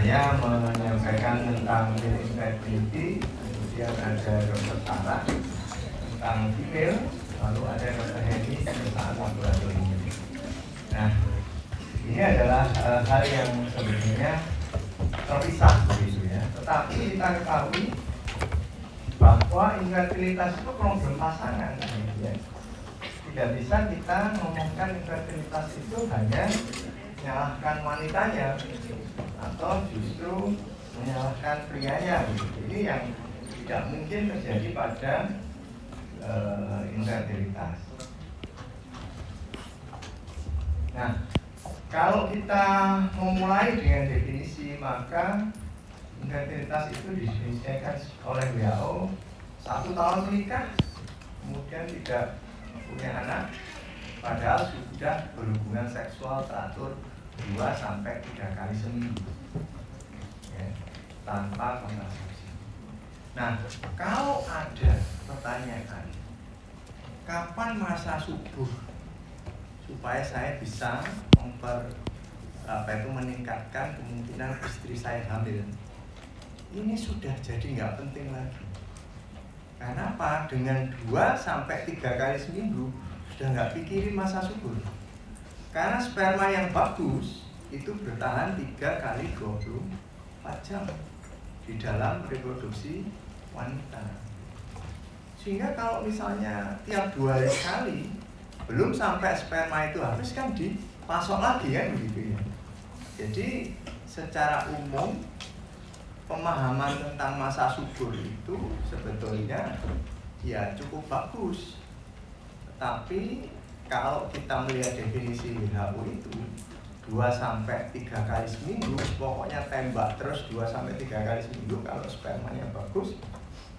saya menyampaikan tentang infertility, kemudian ada Dr. Sarah tentang female, lalu ada Dr. Hedi tentang laboratorium. Nah, ini adalah hal yang sebenarnya terpisah begitu ya. Tetapi kita ketahui bahwa infertilitas itu problem pasangan, gitu ya. Tidak bisa kita ngomongkan infertilitas itu hanya menyalahkan wanitanya atau justru menyalahkan prianya. Ini yang tidak mungkin terjadi pada infertilitas. Nah, kalau kita memulai dengan definisi, maka infertilitas itu didefinisikan oleh WHO 1 tahun menikah, kemudian tidak punya anak, padahal sudah berhubungan seksual teratur 2-3 kali seminggu ya, tanpa kontrasepsi. Nah, kalau ada pertanyaan kapan masa subur supaya saya bisa meningkatkan kemungkinan istri saya hamil, ini sudah jadi nggak penting lagi. Karena apa? Dengan 2-3 kali seminggu sudah nggak pikirin masa subur. Karena sperma yang bagus itu bertahan 3 kali 24 jam di dalam reproduksi wanita. Sehingga kalau misalnya tiap 2 hari sekali belum sampai sperma itu habis, kan dipasok lagi kan begitu ya. Jadi secara umum pemahaman tentang masa subur itu sebetulnya ya cukup bagus. Tapi kalau kita melihat definisi WHO itu 2-3 kali seminggu, pokoknya tembak terus 2-3 kali seminggu kalau spermanya bagus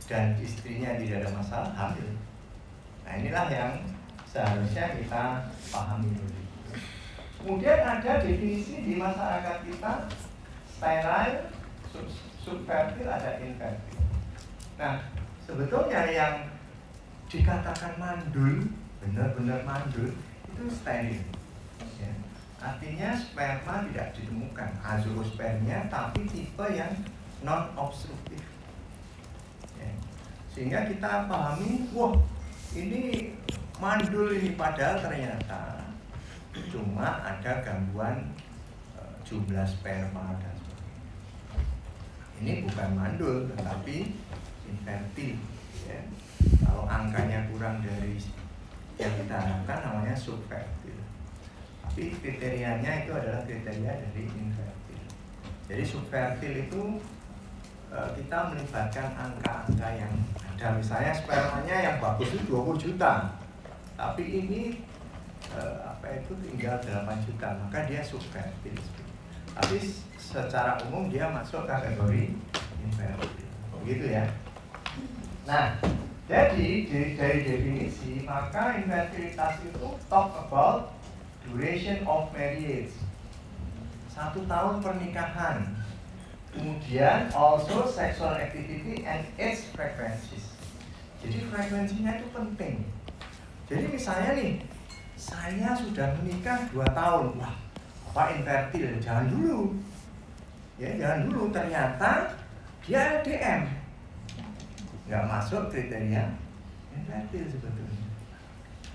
dan istrinya tidak ada masalah, hamil. Nah, inilah yang seharusnya kita pahami dulu. Kemudian ada definisi di masyarakat kita, sterile, subfertil, ada infertil. Nah, sebetulnya yang dikatakan mandul, benar-benar mandul, itu steril ya. Artinya sperma tidak ditemukan, azoospermia, tapi tipe yang non-obstruktif ya. Sehingga kita pahami, wah ini mandul ini, padahal ternyata cuma ada gangguan jumlah sperma dan sebagainya. Ini bukan mandul, tetapi infertil ya. Kalau angkanya kurang dari yang kita harapkan namanya subfertil. Tapi kriterianya itu adalah kriteria dari infertil. Jadi subfertil itu kita melibatkan angka-angka yang ada. Misalnya spermanya yang bagus itu 20 juta, tapi ini tinggal 8 juta, maka dia subfertil. Tapi secara umum dia masuk kategori infertil. Begitu ya. Nah, jadi dari definisi, maka infertilitas itu talk about duration of marriage, 1 tahun pernikahan, kemudian also sexual activity and age frequencies. Jadi frekuensinya itu penting. Jadi misalnya nih, saya sudah menikah 2 tahun, wah apa infertil? Jangan dulu ya, jangan dulu, ternyata dia LDM, nggak masuk kriteria infertil sebetulnya.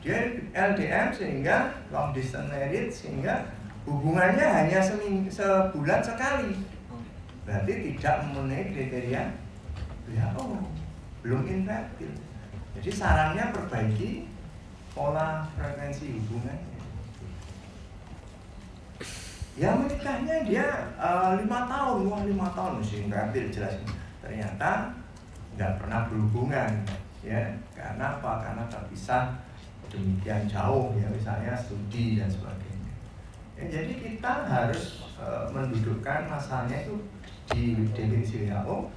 Dia LDM sehingga long distance marriage, sehingga hubungannya hanya sebulan sekali, berarti tidak memenuhi kriteria WHO, belum infertil. Jadi sarannya perbaiki pola frekuensi hubungannya. Ya menikahnya dia 5 tahun, wah 5 tahun mesti infertil jelas. Ternyata nggak pernah berhubungan ya. Karena apa? Karena terpisah demikian jauh ya, misalnya studi dan sebagainya ya. Jadi kita harus mendudukkan masalahnya itu di definisi WHO,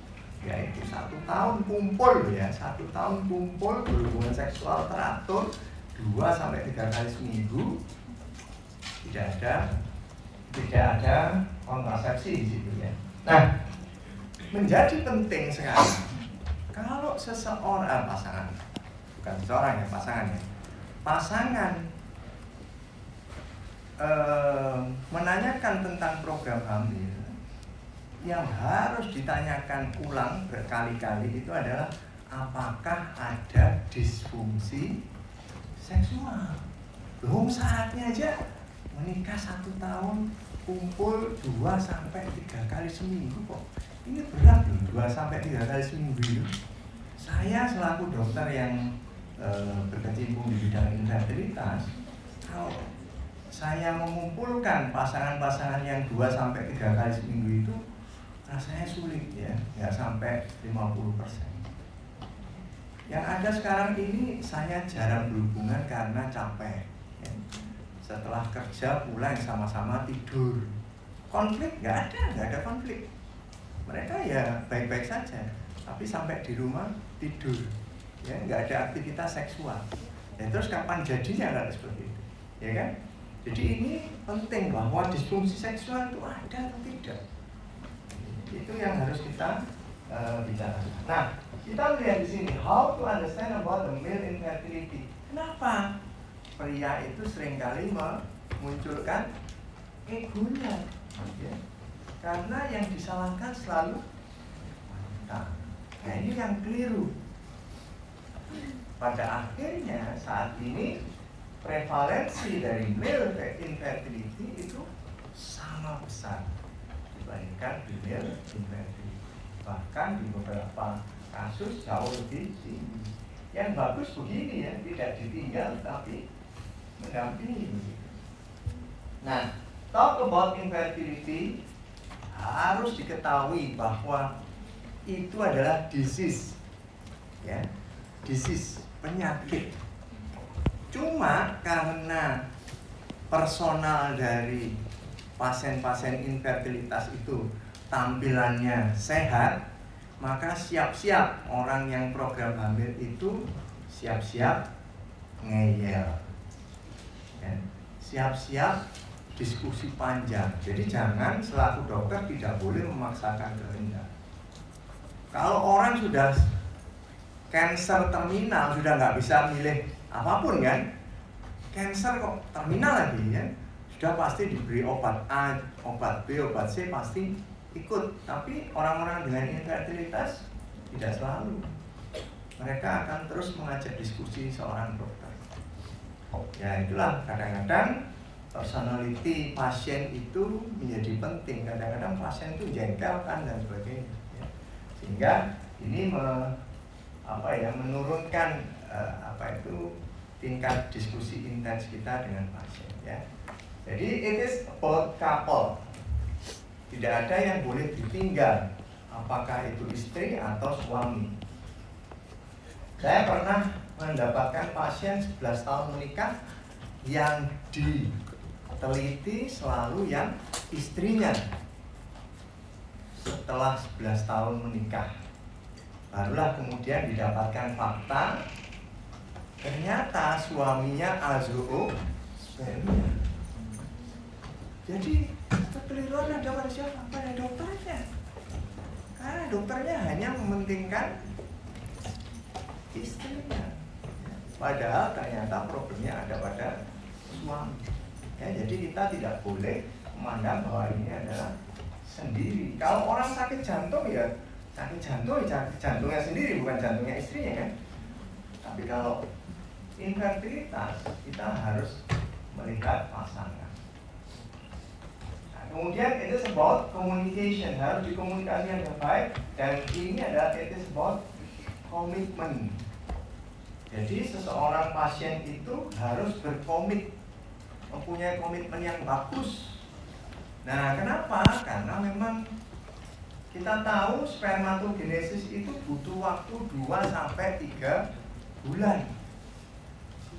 yaitu 1 tahun kumpul ya, 1 tahun kumpul berhubungan seksual teratur 2-3 kali seminggu, tidak ada kontrasepsi di situ ya. Nah, menjadi penting sekarang kalau seseorang pasangan, bukan seseorang ya, pasangan menanyakan tentang program hamil, yang harus ditanyakan ulang berkali-kali itu adalah apakah ada disfungsi seksual. Belum saatnya aja menikah 1 tahun, kumpul 2-3 kali seminggu kok. Ini berat loh, 2-3 kali seminggu itu. Saya selaku dokter yang berkecimpung di bidang infertilitas, kalau saya mengumpulkan pasangan-pasangan yang 2-3 kali seminggu itu rasanya sulit ya, nggak sampai 50%. Yang ada sekarang ini saya jarang berhubungan karena capek ya. Setelah kerja pulang sama-sama tidur. Konflik nggak ada konflik. Mereka ya baik-baik saja, tapi sampai di rumah tidur ya, nggak ada aktivitas seksual. Dan terus kapan jadinya kalau seperti itu, ya kan? Jadi ini penting bahwa disfungsi seksual itu ada atau tidak. Itu yang harus kita bicarakan. Nah, kita melihat di sini how to understand about the male infertility. Kenapa pria itu seringkali memunculkan egonya? Ya. Karena yang disalahkan selalu wanita. Nah, ini yang keliru. Pada akhirnya saat ini prevalensi dari male infertility itu sama besar dibandingkan female infertility. Bahkan di beberapa kasus jauh lebih tinggi. Yang bagus begini ya, tidak ditinggal tapi mendampingi. Nah, talk about infertility harus diketahui bahwa itu adalah disease, ya, disease, penyakit. Cuma karena personal dari pasien-pasien infertilitas itu tampilannya sehat, maka siap-siap orang yang program hamil itu siap-siap ngeyel, ya, siap-siap diskusi panjang. Jadi jangan selaku dokter tidak boleh memaksakan kehendak. Kalau orang sudah cancer terminal, sudah nggak bisa milih apapun kan, cancer kok terminal lagi ya, sudah pasti diberi obat A, obat B, obat C pasti ikut. Tapi orang-orang dengan infertilitas tidak selalu. Mereka akan terus mengajak diskusi seorang dokter. Ya itulah, kadang-kadang personality pasien itu menjadi penting. Kadang-kadang pasien itu jengkelkan dan sebagainya ya. Sehingga ini menurunkan tingkat diskusi intens kita dengan pasien ya. Jadi it is about couple. Tidak ada yang boleh ditinggal, apakah itu istri atau suami. Saya pernah mendapatkan pasien 11 tahun menikah yang diteliti selalu yang istrinya setelah 11 tahun menikah. Barulah kemudian didapatkan fakta ternyata suaminya azoosplemia. Jadi kekeliruan ada pada siapa? Pada dokternya. Karena dokternya hanya mementingkan istrinya. Padahal ternyata problemnya ada pada suami. Ya, jadi kita tidak boleh memandang bahwa ini adalah sendiri. Kalau orang sakit jantung ya sakit jantung, jantungnya sendiri bukan jantungnya istrinya kan. Tapi kalau infertilitas kita harus melihat pasangan. Nah, kemudian it is about communication, harus dikomunikasikan dengan baik, dan ini adalah it is about komitmen. Jadi seseorang pasien itu harus berkomit, mempunyai komitmen yang bagus. Nah, kenapa? Karena memang kita tahu spermatogenesis itu butuh waktu 2-3 bulan.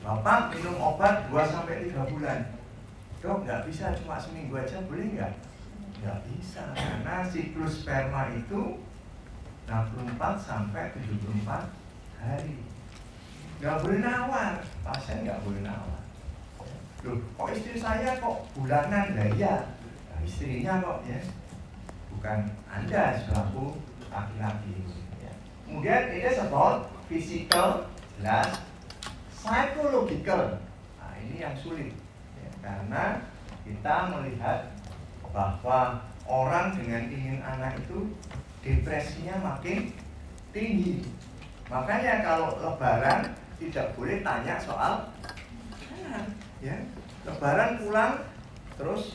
Bapak minum obat 2-3 bulan. Dok, nggak bisa cuma seminggu aja, boleh nggak? Nggak bisa, karena siklus sperma itu 64-74 hari. Nggak boleh nawar, pasien nggak boleh nawar. Loh, kok istri saya kok bulanan? Lah iya, nah, istrinya kok ya, bukan Anda selaku laki-laki ya. Kemudian ini about physical, jelas, psychological. Nah, ini yang sulit ya, karena kita melihat bahwa orang dengan ingin anak itu depresinya makin tinggi. Makanya kalau lebaran tidak boleh tanya soal anak, ya. Lebaran pulang terus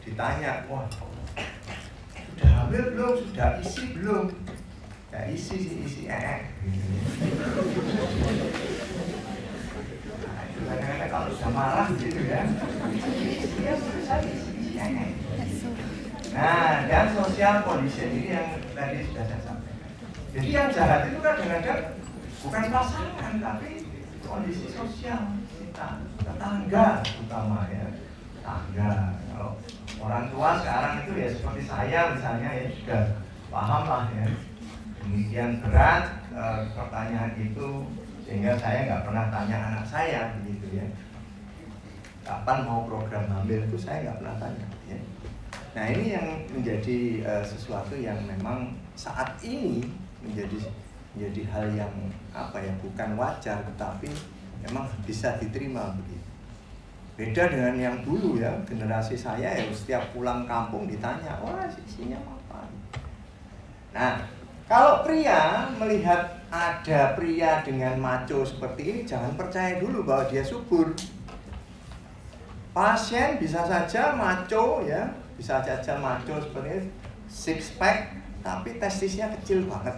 ditanya, wah sudah hamil belum, sudah isi belum? Ya isi gitu. Nah, itu kadang-kadang kalau sudah marah gitu ya, ya sudah isi. Nah, dan social condition ini yang tadi sudah saya sampaikan. Jadi yang jahat itu kadang-kadang bukan pasangan, tapi kondisi sosial kita, tetangga utama ya, tetangga. Kalau orang tua sekarang itu ya seperti saya misalnya ya sudah paham lah ya. Demikian berat pertanyaan itu sehingga saya nggak pernah tanya anak saya begitu ya. Kapan mau program hamil itu saya nggak pernah tanya ya. Nah ini yang menjadi sesuatu yang memang saat ini menjadi hal yang bukan wajar, tetapi memang bisa diterima begitu. Beda dengan yang dulu ya, generasi saya ya setiap pulang kampung ditanya, wah isinya apa? Nah kalau pria melihat ada pria dengan maco seperti ini, jangan percaya dulu bahwa dia subur. Pasien bisa saja maco ya, bisa saja maco seperti ini, six pack, tapi testisnya kecil banget.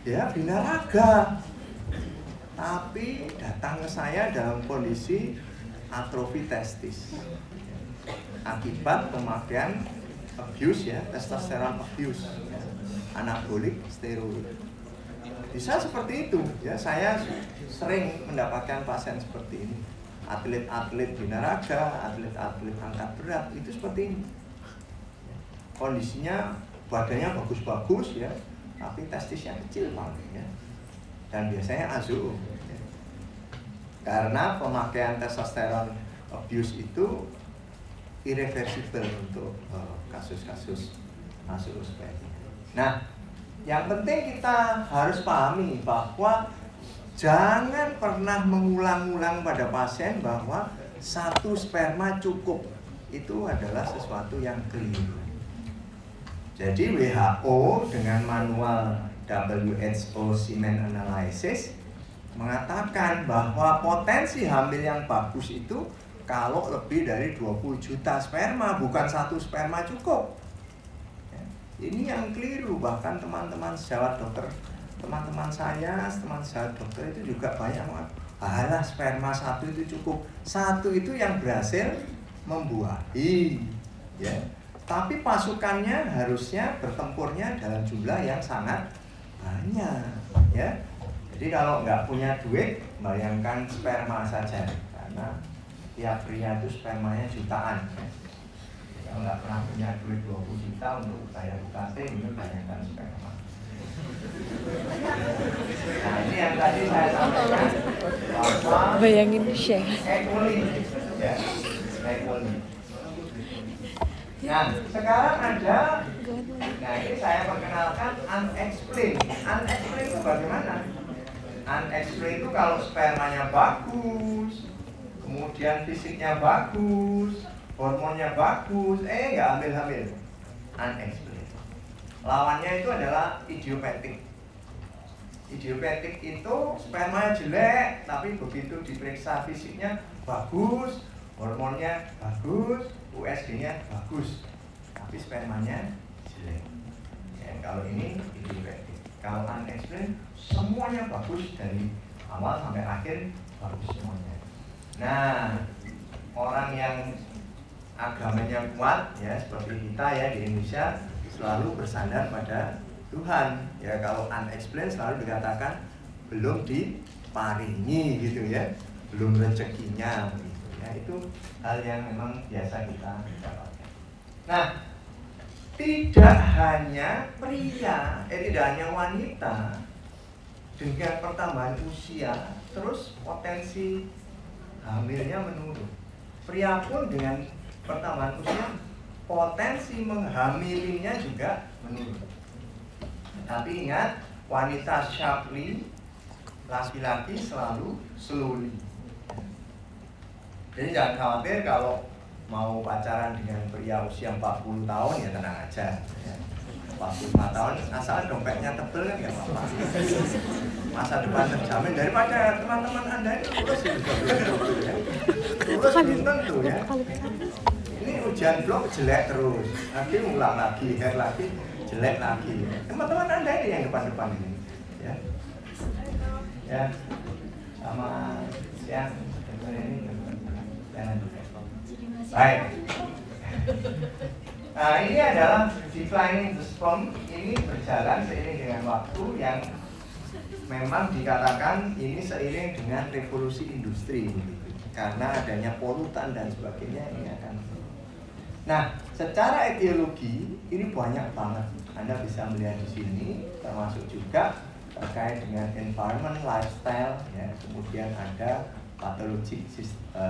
Ya binaraga, tapi datang ke saya dalam kondisi atrofi testis akibat pemakaian abuse ya, testosteron abuse, ya, anabolik steroid. Bisa seperti itu ya, saya sering mendapatkan pasien seperti ini. Atlet-atlet binaraga, atlet-atlet angkat berat itu seperti ini. Kondisinya badannya bagus-bagus ya, tapi testisnya kecil banget ya. Dan biasanya AZO ya. Karena pemakaian testosteron abuse itu irreversible untuk kasus-kasus masuk seperti ini. Nah, yang penting kita harus pahami bahwa jangan pernah mengulang-ulang pada pasien bahwa satu sperma cukup. Itu adalah sesuatu yang keliru. Jadi WHO dengan manual WHO Semen Analysis mengatakan bahwa potensi hamil yang bagus itu kalau lebih dari 20 juta sperma, bukan satu sperma cukup. Ya, ini yang keliru, bahkan teman-teman sejawat dokter, teman-teman saya, teman sejawat dokter itu juga banyak mengatakan, sperma satu itu cukup. Satu itu yang berhasil membuahi, ya. Tapi pasukannya harusnya bertempurnya dalam jumlah yang sangat banyak, ya. Jadi kalau nggak punya duit, bayangkan sperma saja, karena tiap pria itu spermanya jutaan. Kalau nggak pernah punya duit 20 juta untuk bayar UKT, itu bayangkan sperma. Nah ini yang tadi saya sampaikan bahwa bayangin share. Ya, nah sekarang ada, nah ini saya perkenalkan unexplained. Unexplained itu bagaimana? Unexplained itu kalau spermanya bagus, kemudian fisiknya bagus, hormonnya bagus, nggak hamil-hamil. Unexplained. Lawannya itu adalah idiopathic. Idiopathic itu spermanya jelek, tapi begitu diperiksa fisiknya bagus, hormonnya bagus, USG-nya bagus, tapi spermanya jelek. Ya, kalau ini idiopathic. Kalau unexplained, semuanya bagus dari awal sampai akhir, bagus semuanya. Nah, orang yang agamanya kuat ya seperti kita ya di Indonesia selalu bersandar pada Tuhan. Ya kalau unexplained selalu dikatakan belum diparingi gitu ya, belum rezekinya begitu ya. Itu hal yang memang biasa kita dapatkan. Nah, tidak hanya pria, tidak hanya wanita dengan pertambahan usia terus potensi hamilnya menurun. Pria pun dengan pertambahan usia potensi menghamilinya juga menurun. Tapi ingat, wanita sharply, laki-laki selalu slowly. Jadi jangan khawatir kalau mau pacaran dengan pria usia 40 tahun ya tenang aja ya. 45 tahun asal dompetnya tebel kan nggak apa-apa, masa depan terjamin daripada teman-teman Anda itu lulus ya. Lulus belum tentu ya, ini ujian blok jelek terus, lagi ulang lagi, lagi jelek lagi. Teman-teman Anda ini yang depan-depan ini ya, ya sama yang ini jangan. Baik. Nah, ini adalah declining the sperm, ini berjalan seiring dengan waktu yang memang dikatakan ini seiring dengan revolusi industri karena adanya polutan dan sebagainya ini akan. Nah, secara etiologi ini banyak banget. Anda bisa melihat di sini termasuk juga terkait dengan environment, lifestyle ya, kemudian ada patologik,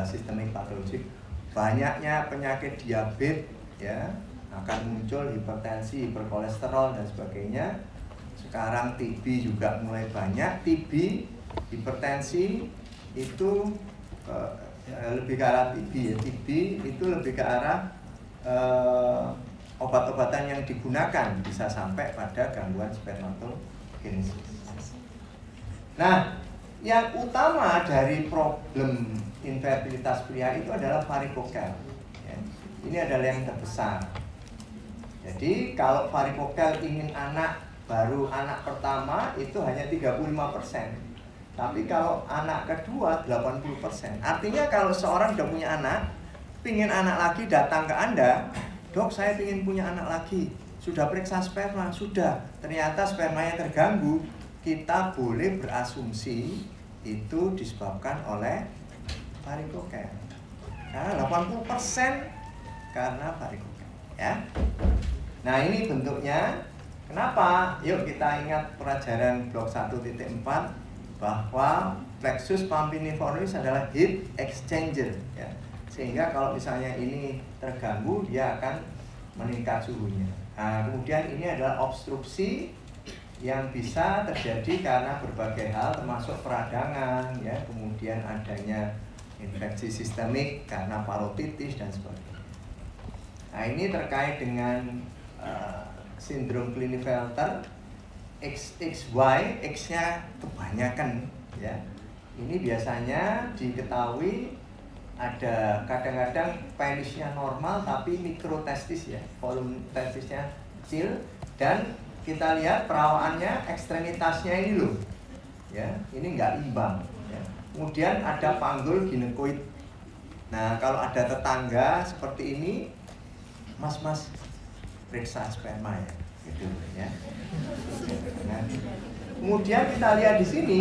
sistemik patologik, banyaknya penyakit diabetes ya, akan muncul hipertensi, hiperkolesterol dan sebagainya. Sekarang TB juga mulai banyak. TB, hipertensi itu lebih ke arah TB ya. TB itu lebih ke arah obat-obatan yang digunakan bisa sampai pada gangguan spermatogenesis. Nah, yang utama dari problem infertilitas pria itu adalah varikokel. Ya. Ini adalah yang terbesar. Jadi kalau varikokel ingin anak, baru anak pertama itu hanya 35%. Tapi kalau anak kedua 80%. Artinya kalau seorang sudah punya anak, pingin anak lagi datang ke Anda, dok saya pingin punya anak lagi. Sudah periksa sperma? Sudah. Ternyata spermanya terganggu. Kita boleh berasumsi itu disebabkan oleh varikokel. Karena 80% karena varikokel, ya. Nah, ini bentuknya. Kenapa? Yuk kita ingat pelajaran blok 1.4 bahwa plexus pampiniformis adalah heat exchanger, ya. Sehingga kalau misalnya ini terganggu, dia akan meningkat suhunya. Nah, kemudian ini adalah obstruksi yang bisa terjadi karena berbagai hal termasuk peradangan ya, kemudian adanya infeksi sistemik karena parotitis dan sebagainya. Nah, ini terkait dengan sindrom Klinefelter XXY, X-nya kebanyakan ya. Ini biasanya diketahui ada kadang-kadang penisnya normal tapi mikrotestis ya, volume testisnya kecil, dan kita lihat perawaannya ekstremitasnya ini loh ya, ini nggak imbang ya. Kemudian ada panggul ginekoid. Nah, kalau ada tetangga seperti ini, mas periksa sperma ya gitu ya. Nah, kemudian kita lihat di sini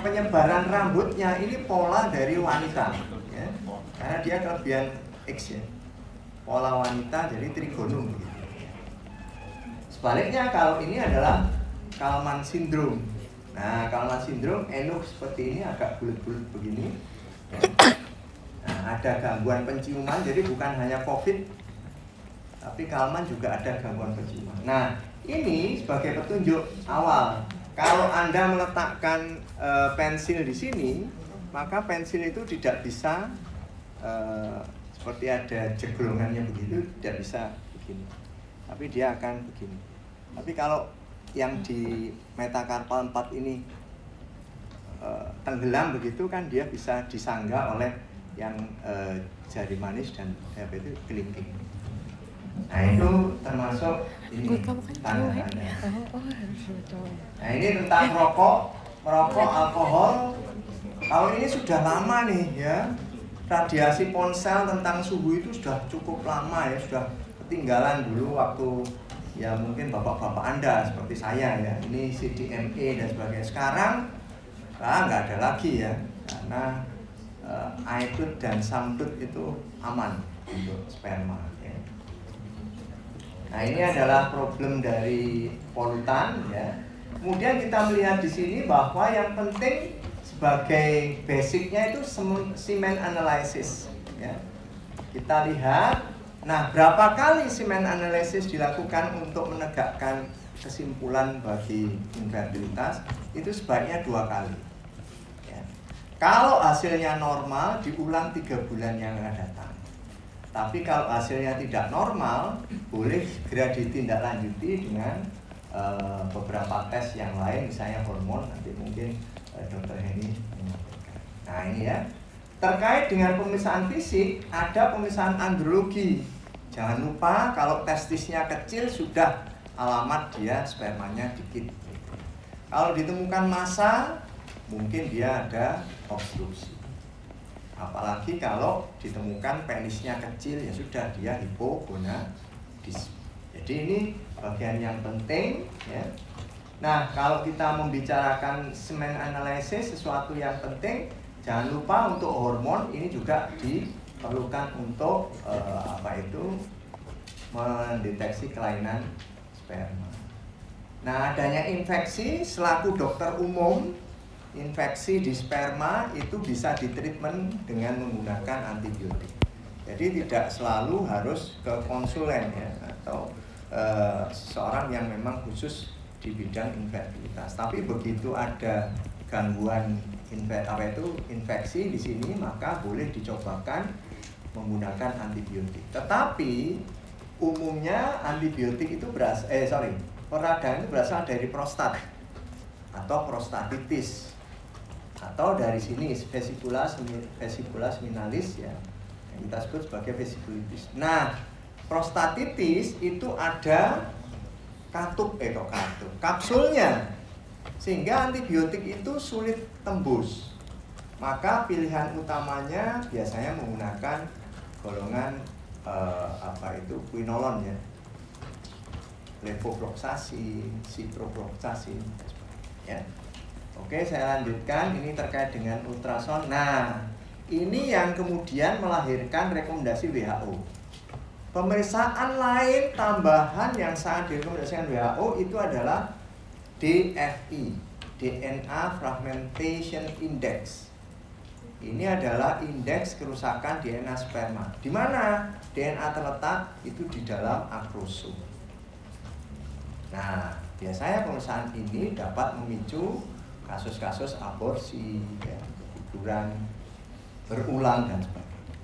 penyebaran rambutnya ini pola dari wanita ya, karena dia kelebihan X ya, pola wanita jadi trigonum gitu. Sebaliknya kalau ini adalah Kallman syndrome. Nah, Kallman syndrome enuk seperti ini, agak bulat-bulat begini. Nah, ada gangguan penciuman, jadi bukan hanya COVID, tapi Kallman juga ada gangguan penciuman. Nah, ini sebagai petunjuk awal. Kalau Anda meletakkan pensil di sini, maka pensil itu tidak bisa seperti ada jeglongannya begitu, tidak bisa begini. Tapi dia akan begini. Tapi kalau yang di metakarpal 4 ini tenggelam begitu kan, dia bisa disanggah oleh yang jari manis dan apa itu kelingking. Nah, itu termasuk ini tanda-tanda. Nah, ini tentang merokok, alkohol. Kalau ini sudah lama nih ya, radiasi ponsel tentang suhu itu sudah cukup lama ya, sudah ketinggalan dulu waktu ya mungkin bapak-bapak Anda seperti saya ya, ini CDMA dan sebagainya. Sekarang nggak ada lagi ya, karena iTut dan Samtut itu aman untuk sperma ya. Nah, ini adalah problem dari polutan ya. Kemudian kita melihat di sini bahwa yang penting sebagai basicnya itu semen analysis ya. Kita lihat, nah berapa kali semen analysis dilakukan untuk menegakkan kesimpulan bagi infertilitas? Itu sebaiknya 2 kali ya. Kalau hasilnya normal, diulang 3 bulan yang akan datang Tapi kalau hasilnya tidak normal, boleh segera ditindaklanjuti dengan beberapa tes yang lain, misalnya hormon. Nanti mungkin Dr. Heni menyampaikan. Nah ini ya, terkait dengan pemeriksaan fisik, ada pemeriksaan andrologi. Jangan lupa kalau testisnya kecil sudah alamat dia spermanya dikit. Kalau ditemukan massa, mungkin dia ada obstruksi. Apalagi kalau ditemukan penisnya kecil, ya sudah dia hipogonadisme. Jadi ini bagian yang penting ya. Nah, kalau kita membicarakan semen analisis, sesuatu yang penting, jangan lupa untuk hormon ini juga diperlukan untuk mendeteksi kelainan sperma. Nah, adanya infeksi selaku dokter umum, infeksi di sperma itu bisa ditreatment dengan menggunakan antibiotik. Jadi tidak selalu harus ke konsulen ya, atau seseorang yang memang khusus di bidang infertilitas. Tapi begitu ada gangguan infeksi di sini, maka boleh dicobakan menggunakan antibiotik. Tetapi umumnya antibiotik itu peradangan itu berasal dari prostat atau prostatitis, atau dari sini vesicula seminalis ya, yang kita sebut sebagai vesikulitis. Nah, prostatitis itu ada kapsulnya, sehingga antibiotik itu sulit tembus. Maka pilihan utamanya biasanya menggunakan golongan quinolone ya, levofloxacin, ciprofloxacin ya. Oke, saya lanjutkan. Ini terkait dengan ultrasound. Nah, ini yang kemudian melahirkan rekomendasi WHO. Pemeriksaan lain tambahan yang sangat direkomendasikan WHO itu adalah DFI, DNA Fragmentation Index. Ini adalah indeks kerusakan DNA sperma. Di mana DNA terletak? Itu di dalam akrosom. Nah, biasanya pemeriksaan ini dapat memicu kasus-kasus aborsi, ya, keguguran berulang dan sebagainya.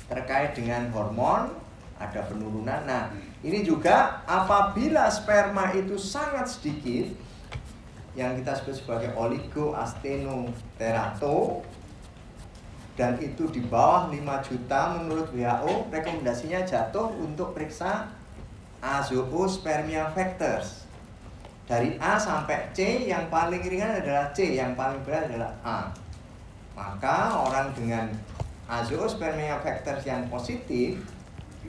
Terkait dengan hormon, ada penurunan. Nah, ini juga apabila sperma itu sangat sedikit, yang kita sebut sebagai oligoastenoterato, dan itu di bawah 5 juta menurut WHO, rekomendasinya jatuh untuk periksa azoospermia factors. Dari A sampai C, yang paling ringan adalah C, yang paling berat adalah A. Maka orang dengan azoospermia factors yang positif,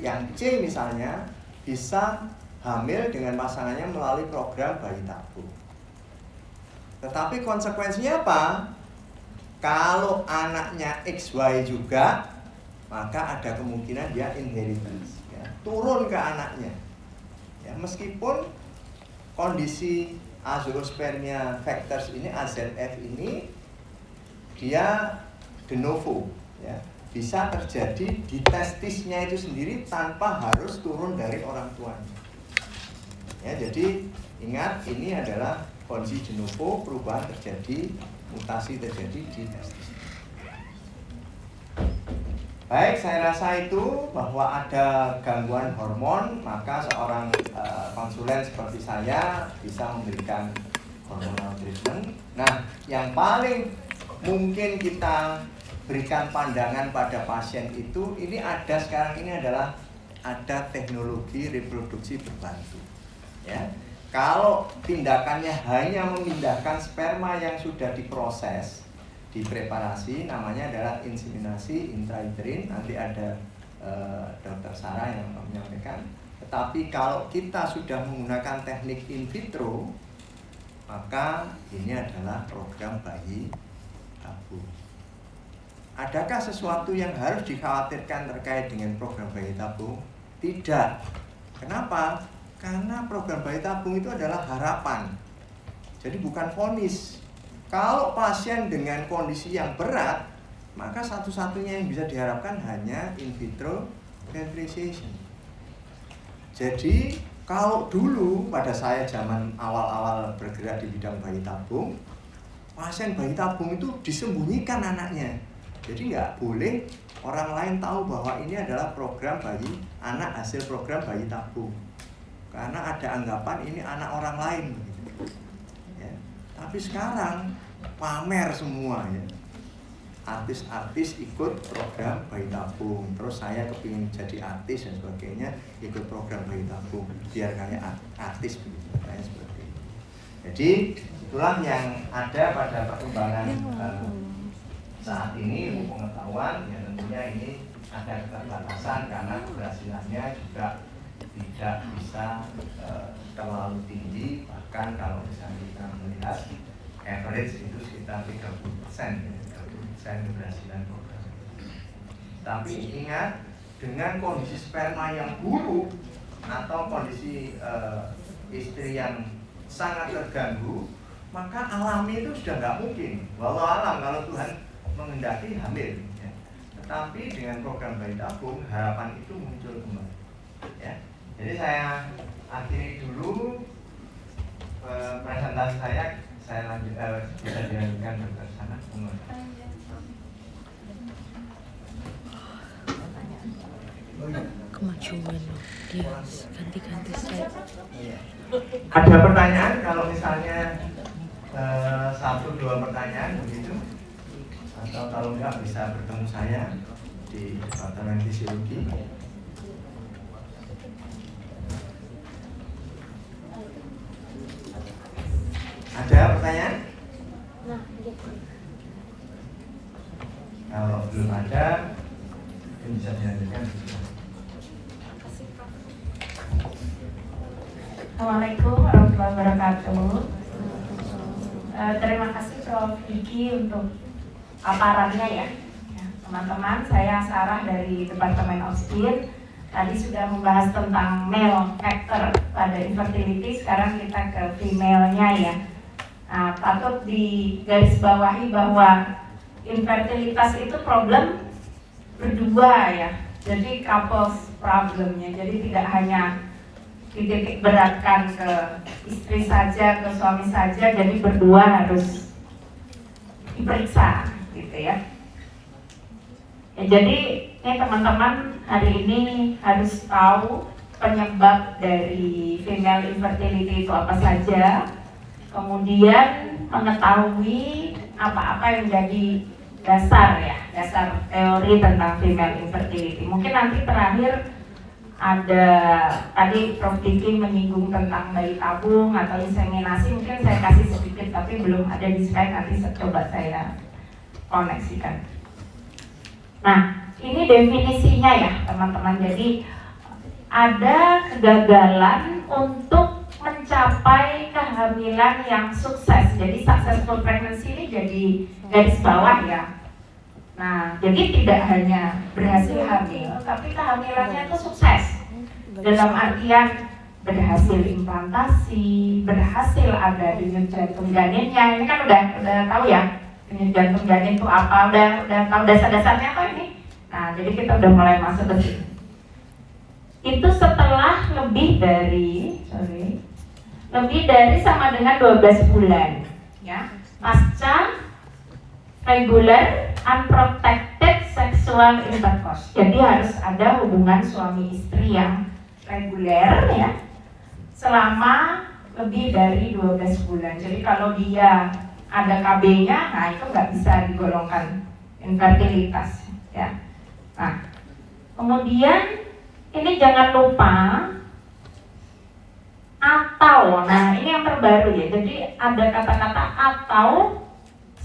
yang C misalnya, bisa hamil dengan pasangannya melalui program bayi tabung. Tetapi konsekuensinya apa? Kalau anaknya XY juga, maka ada kemungkinan dia inheritance ya, turun ke anaknya ya, meskipun kondisi azoospermia factors ini, AZF ini, dia de novo ya, bisa terjadi di testisnya itu sendiri tanpa harus turun dari orang tuanya ya. Jadi ingat, ini adalah kondisi de novo, perubahan terjadi, mutasi terjadi di testis. Baik, saya rasa itu bahwa ada gangguan hormon, maka seorang konsulen seperti saya bisa memberikan hormonal treatment. Nah, yang paling mungkin kita berikan pandangan pada pasien itu, ini ada sekarang ini adalah ada teknologi reproduksi berbantu. Ya, kalau tindakannya hanya memindahkan sperma yang sudah diproses, dipreparasi, namanya adalah inseminasi intrauterin. Nanti ada Dr. Sarah yang menyampaikan. Tetapi kalau kita sudah menggunakan teknik in vitro, maka ini adalah program bayi tabung. Adakah sesuatu yang harus dikhawatirkan terkait dengan program bayi tabung? Tidak. Kenapa? Karena program bayi tabung itu adalah harapan. Jadi bukan vonis. Kalau pasien dengan kondisi yang berat, maka satu-satunya yang bisa diharapkan hanya in vitro fertilization. Jadi kalau dulu pada saya zaman awal-awal bergerak di bidang bayi tabung, pasien bayi tabung itu disembunyikan anaknya. Jadi nggak boleh orang lain tahu bahwa ini adalah program bayi anak hasil program bayi tabung, karena ada anggapan ini anak orang lain begitu. Ya. Tapi sekarang pamer semua ya, artis-artis ikut program bayi tabung, terus saya kepingin jadi artis dan sebagainya, ikut program bayi tabung biar kayak artis begitu, kayak seperti itu. Jadi itulah yang ada pada perkembangan saat ini, ilmu pengetahuan. Ya tentunya ini ada keterbatasan karena keberhasilannya juga tidak bisa terlalu tinggi, bahkan kalau misalnya kita melihat average itu sekitar 30%, ya, 30% keberhasilan program. Tapi ingat, dengan kondisi sperma yang buruk atau kondisi istri yang sangat terganggu, maka alami itu sudah nggak mungkin. Walau alam kalau Tuhan menghendaki hamil, ya. Tetapi dengan program bayi tabung harapan itu muncul kembali. Ya. Jadi saya akhiri dulu presentasi saya lanjut bisa dilanjutkan ke sana. Kemajuan dia ganti-ganti slide. Ada pertanyaan kalau misalnya 1-2 pertanyaan begitu, atau kalau enggak bisa bertemu saya di Departemen Fisiologi. Ada pertanyaan? Kalau belum ada, mungkin bisa dilanjutkan. Assalamualaikum warahmatullahi wabarakatuh. Terima kasih Prof. Diki untuk paparannya ya. Teman-teman, saya Sarah dari Departemen Obstin. Tadi sudah membahas tentang male factor pada infertility, sekarang kita ke female-nya ya. Patut digarisbawahi bahwa infertilitas itu problem berdua ya. Jadi couples problemnya. Jadi tidak hanya dititik beratkan ke istri saja, ke suami saja, jadi berdua harus diperiksa gitu ya. Jadi ini teman-teman hari ini harus tahu penyebab dari female infertility itu apa saja, kemudian mengetahui apa-apa yang jadi dasar teori tentang female infertility. Mungkin nanti terakhir ada, tadi Prof. Diki menyinggung tentang bayi tabung atau inseminasi, mungkin saya kasih sedikit tapi belum ada di slide, nanti coba saya koneksikan. Nah, ini definisinya ya teman-teman. Jadi ada kegagalan untuk mencapai kehamilan yang sukses. Jadi successful pregnancy ini jadi garis bawah ya. Nah, jadi tidak hanya berhasil hamil, tapi kehamilannya itu sukses. Dalam artian berhasil implantasi, berhasil ada denyut jantung janinnya. Ini kan udah tahu ya, denyut jantung janin itu apa, udah tahu dasar-dasarnya apa ini. Nah, jadi kita udah mulai masuk ke sini. Itu setelah lebih dari sama dengan 12 bulan ya, pasca regular unprotected sexual intercourse. Jadi harus ada hubungan suami istri yang reguler ya selama lebih dari 12 bulan. Jadi kalau dia ada KB-nya, nah itu nggak bisa digolongkan infertilitas ya. Nah, kemudian ini jangan lupa atau, nah ini yang terbaru ya. Jadi ada kata-kata atau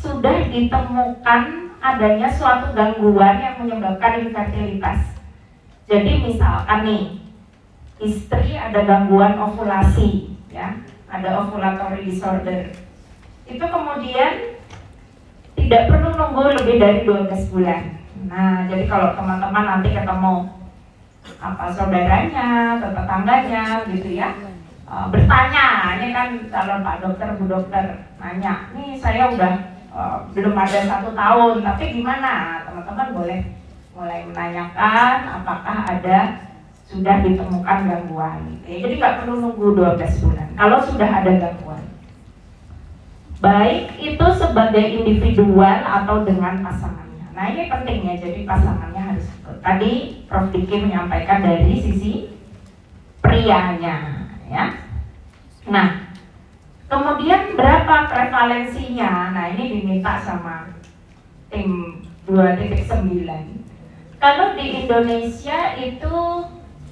sudah ditemukan adanya suatu gangguan yang menyebabkan infertilitas. Jadi misalkan nih, istri ada gangguan ovulasi ya, ada ovulatory disorder. Itu kemudian tidak perlu nunggu lebih dari 12 bulan. Nah, jadi kalau teman-teman nanti ketemu saudaranya atau tetangganya gitu ya, bertanya, ini kan calon Pak Dokter, Bu Dokter nanya, nih saya udah belum ada 1 tahun, tapi gimana? Teman-teman boleh mulai menanyakan apakah ada sudah ditemukan gangguan. Jadi nggak perlu nunggu 12 bulan. Kalau sudah ada gangguan, baik itu sebagai individual atau dengan pasangannya. Nah ini penting ya, jadi pasangannya harus ikut. Tadi Prof. Diki menyampaikan dari sisi prianya ya. Nah kemudian berapa prevalensinya? Nah ini diminta sama tim 2.9. Kalau di Indonesia itu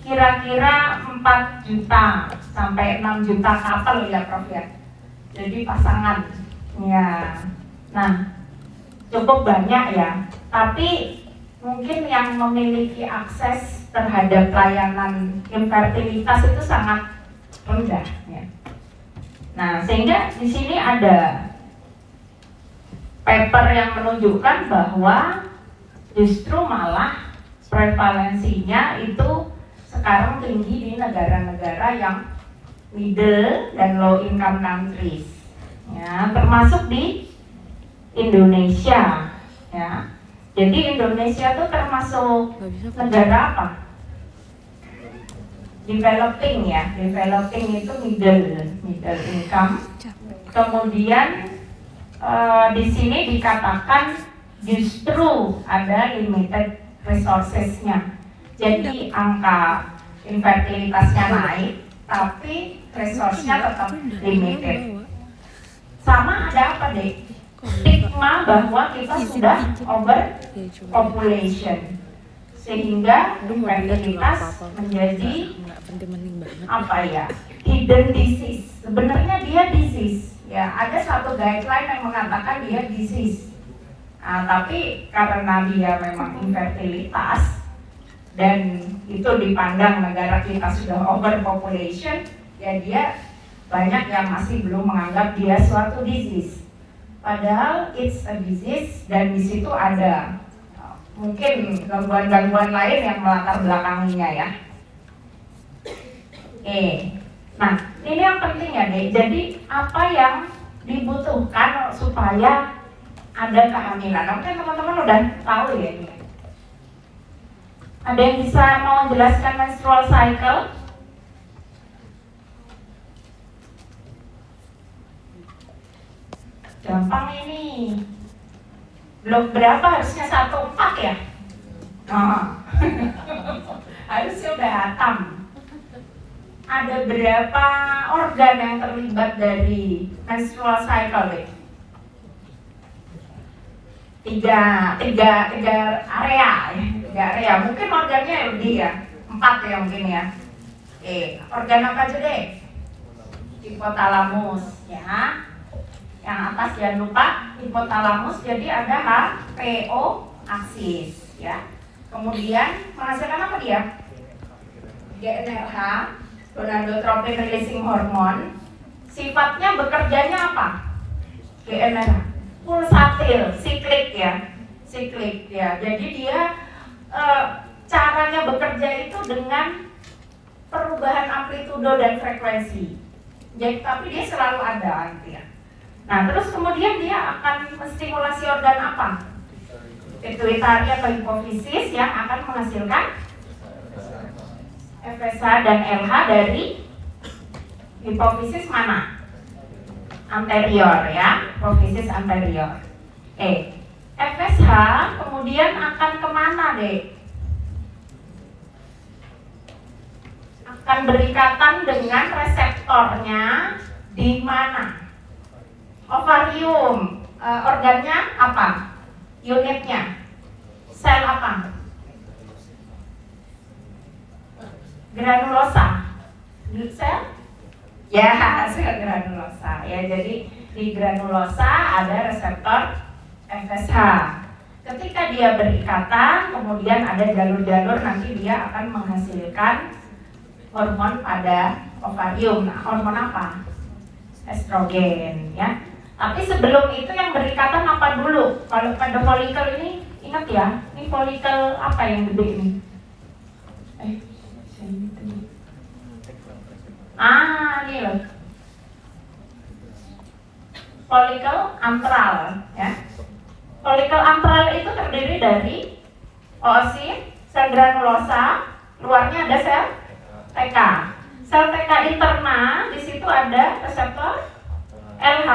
kira-kira 4 juta sampai 6 juta couple ya Prof ya. Jadi pasangan ya. Nah cukup banyak ya. Tapi mungkin yang memiliki akses terhadap layanan infertilitas itu sangat rendah ya. Nah sehingga di sini ada paper yang menunjukkan bahwa justru malah prevalensinya itu sekarang tinggi di negara-negara yang middle dan low income countries ya, termasuk di Indonesia ya. Jadi Indonesia itu termasuk negara apa? Developing ya, developing itu middle income. Kemudian di sini dikatakan justru ada limited resourcesnya. Jadi angka infertilitasnya naik, tapi resource-nya tetap limited. Sama ada apa deh? Stigma bahwa kita sudah overpopulation, sehingga infertilitas menjadi apa ya? Hidden disease. Sebenarnya dia disease. Ya, ada satu guideline yang mengatakan dia disease. Nah, tapi karena dia memang infertilitas dan itu dipandang negara kita sudah overpopulation, ya dia banyak yang masih belum menganggap dia suatu disease. Padahal it's a disease dan di situ ada mungkin gangguan-gangguan lain yang melatar belakanginya ya. Nah ini yang penting ya deh. Jadi apa yang dibutuhkan supaya ada kehamilan? Mungkin teman-teman udah tahu ya ini. Ada yang bisa mau jelaskan menstrual cycle? Gampang ini. Blok berapa harusnya 1/4 ya? Harusnya udah hatam. Ada berapa organ yang terlibat dari menstrual cycle deh? Tiga area ya. 3 area. Mungkin organnya lebih ya. 4 ya mungkin ya. Organ apa aja deh? Hipotalamus ya. Yang atas jangan lupa hipotalamus, jadi ada HPO aksis ya. Kemudian menghasilkan apa dia? GnRH, gonadotropin releasing hormone. Sifatnya bekerjanya apa? GnRH pulsatil, siklik ya. Siklik ya. Jadi dia caranya bekerja itu dengan perubahan amplitudo dan frekuensi. Jadi tapi dia selalu ada nanti ya. Nah, terus kemudian dia akan menstimulasi organ apa? Pituitari atau hipofisis yang akan menghasilkan FSH dan LH dari hipofisis mana? Anterior ya, hipofisis anterior. FSH kemudian akan kemana deh? Akan berikatan dengan reseptornya di mana? Ovarium, organnya apa? Unitnya, sel apa? Granulosa, sel? Ya, sel granulosa. Ya, jadi di granulosa ada reseptor FSH. Ketika dia berikatan, kemudian ada jalur-jalur, nanti dia akan menghasilkan hormon pada ovarium. Nah, hormon apa? Estrogen, ya. Tapi sebelum itu yang berikatan apa dulu? Kalau pada folikel ini, ingat ya, ini folikel apa yang gede ini? Ini loh. Folikel antral, ya. Folikel antral itu terdiri dari oosit, sel granulosa, luarnya ada sel TK. Sel TK interna, di situ ada reseptor LH.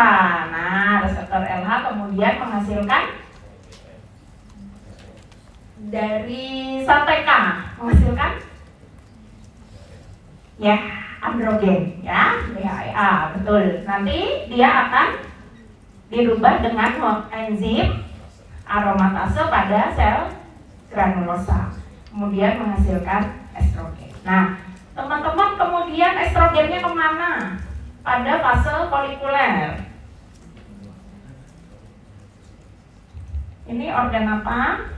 Nah, reseptor LH kemudian menghasilkan dari Sateka menghasilkan ya androgen ya, DHEA, betul. Nanti dia akan dirubah dengan enzim aromatase pada sel granulosa, kemudian menghasilkan estrogen. Nah, teman-teman, kemudian estrogennya kemana? Pada fase folikuler. Ini organ apa?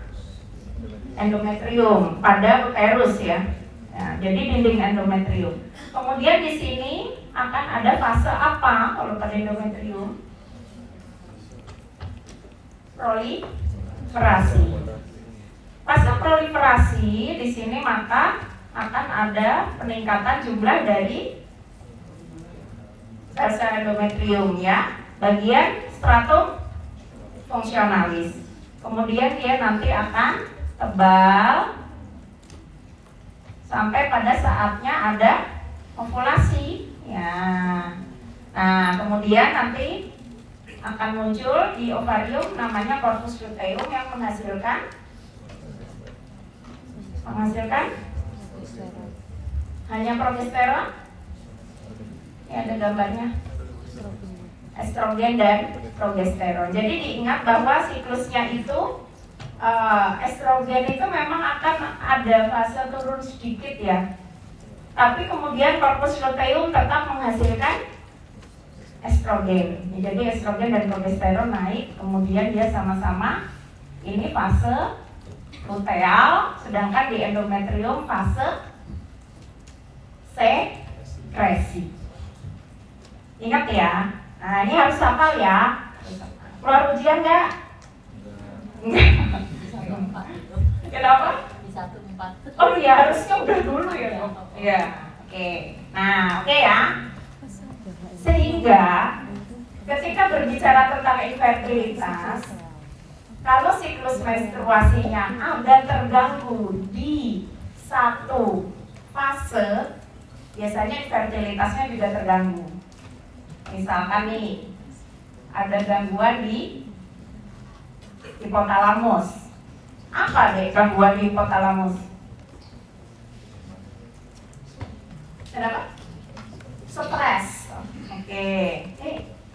Endometrium pada uterus ya. Nah, jadi dinding endometrium. Kemudian di sini akan ada fase apa kalau pada endometrium? Proliferasi. Fase proliferasi di sini maka akan ada peningkatan jumlah dari sel endometrium ya, bagian stratum fungsionalis. Kemudian dia nanti akan tebal sampai pada saatnya ada ovulasi ya. Nah, kemudian nanti akan muncul di ovarium namanya corpus luteum yang menghasilkan hanya progesteron. Ini ada gambarnya, estrogen dan progesteron. Jadi diingat bahwa siklusnya itu estrogen itu memang akan ada fase turun sedikit ya, tapi kemudian corpus luteum tetap menghasilkan estrogen. Jadi estrogen dan progesteron naik, kemudian dia sama-sama ini fase luteal, sedangkan di endometrium fase sekresi. Ingat ya. Nah, ini harus hafal ya. Keluar ujian nggak? Kenapa? Di 1-4. Oh iya, harusnya udah dulu ya. Iya. Oke. Nah, oke ya. Sehingga ketika berbicara tentang infertilitas, kalau siklus menstruasinya ada terganggu di satu fase, biasanya infertilitasnya juga terganggu. Misalkan nih, ada gangguan di hipotalamus. Apa deh gangguan di hipotalamus? Kenapa? Stres. Oke.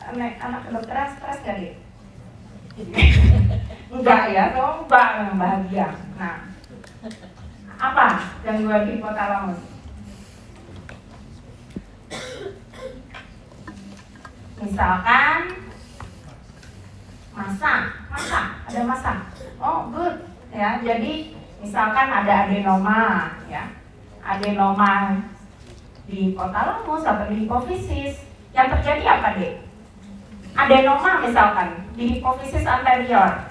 Anak kedokteran stres gak deh? Enggak ya, enggak, yang bahagia. Nah, apa gangguan di hipotalamus? Misalkan masa, ada masa. Oh good, ya. Jadi misalkan ada adenoma, ya, adenoma di hipotalamus atau di hipofisis. Yang terjadi apa deh? Adenoma misalkan di hipofisis anterior.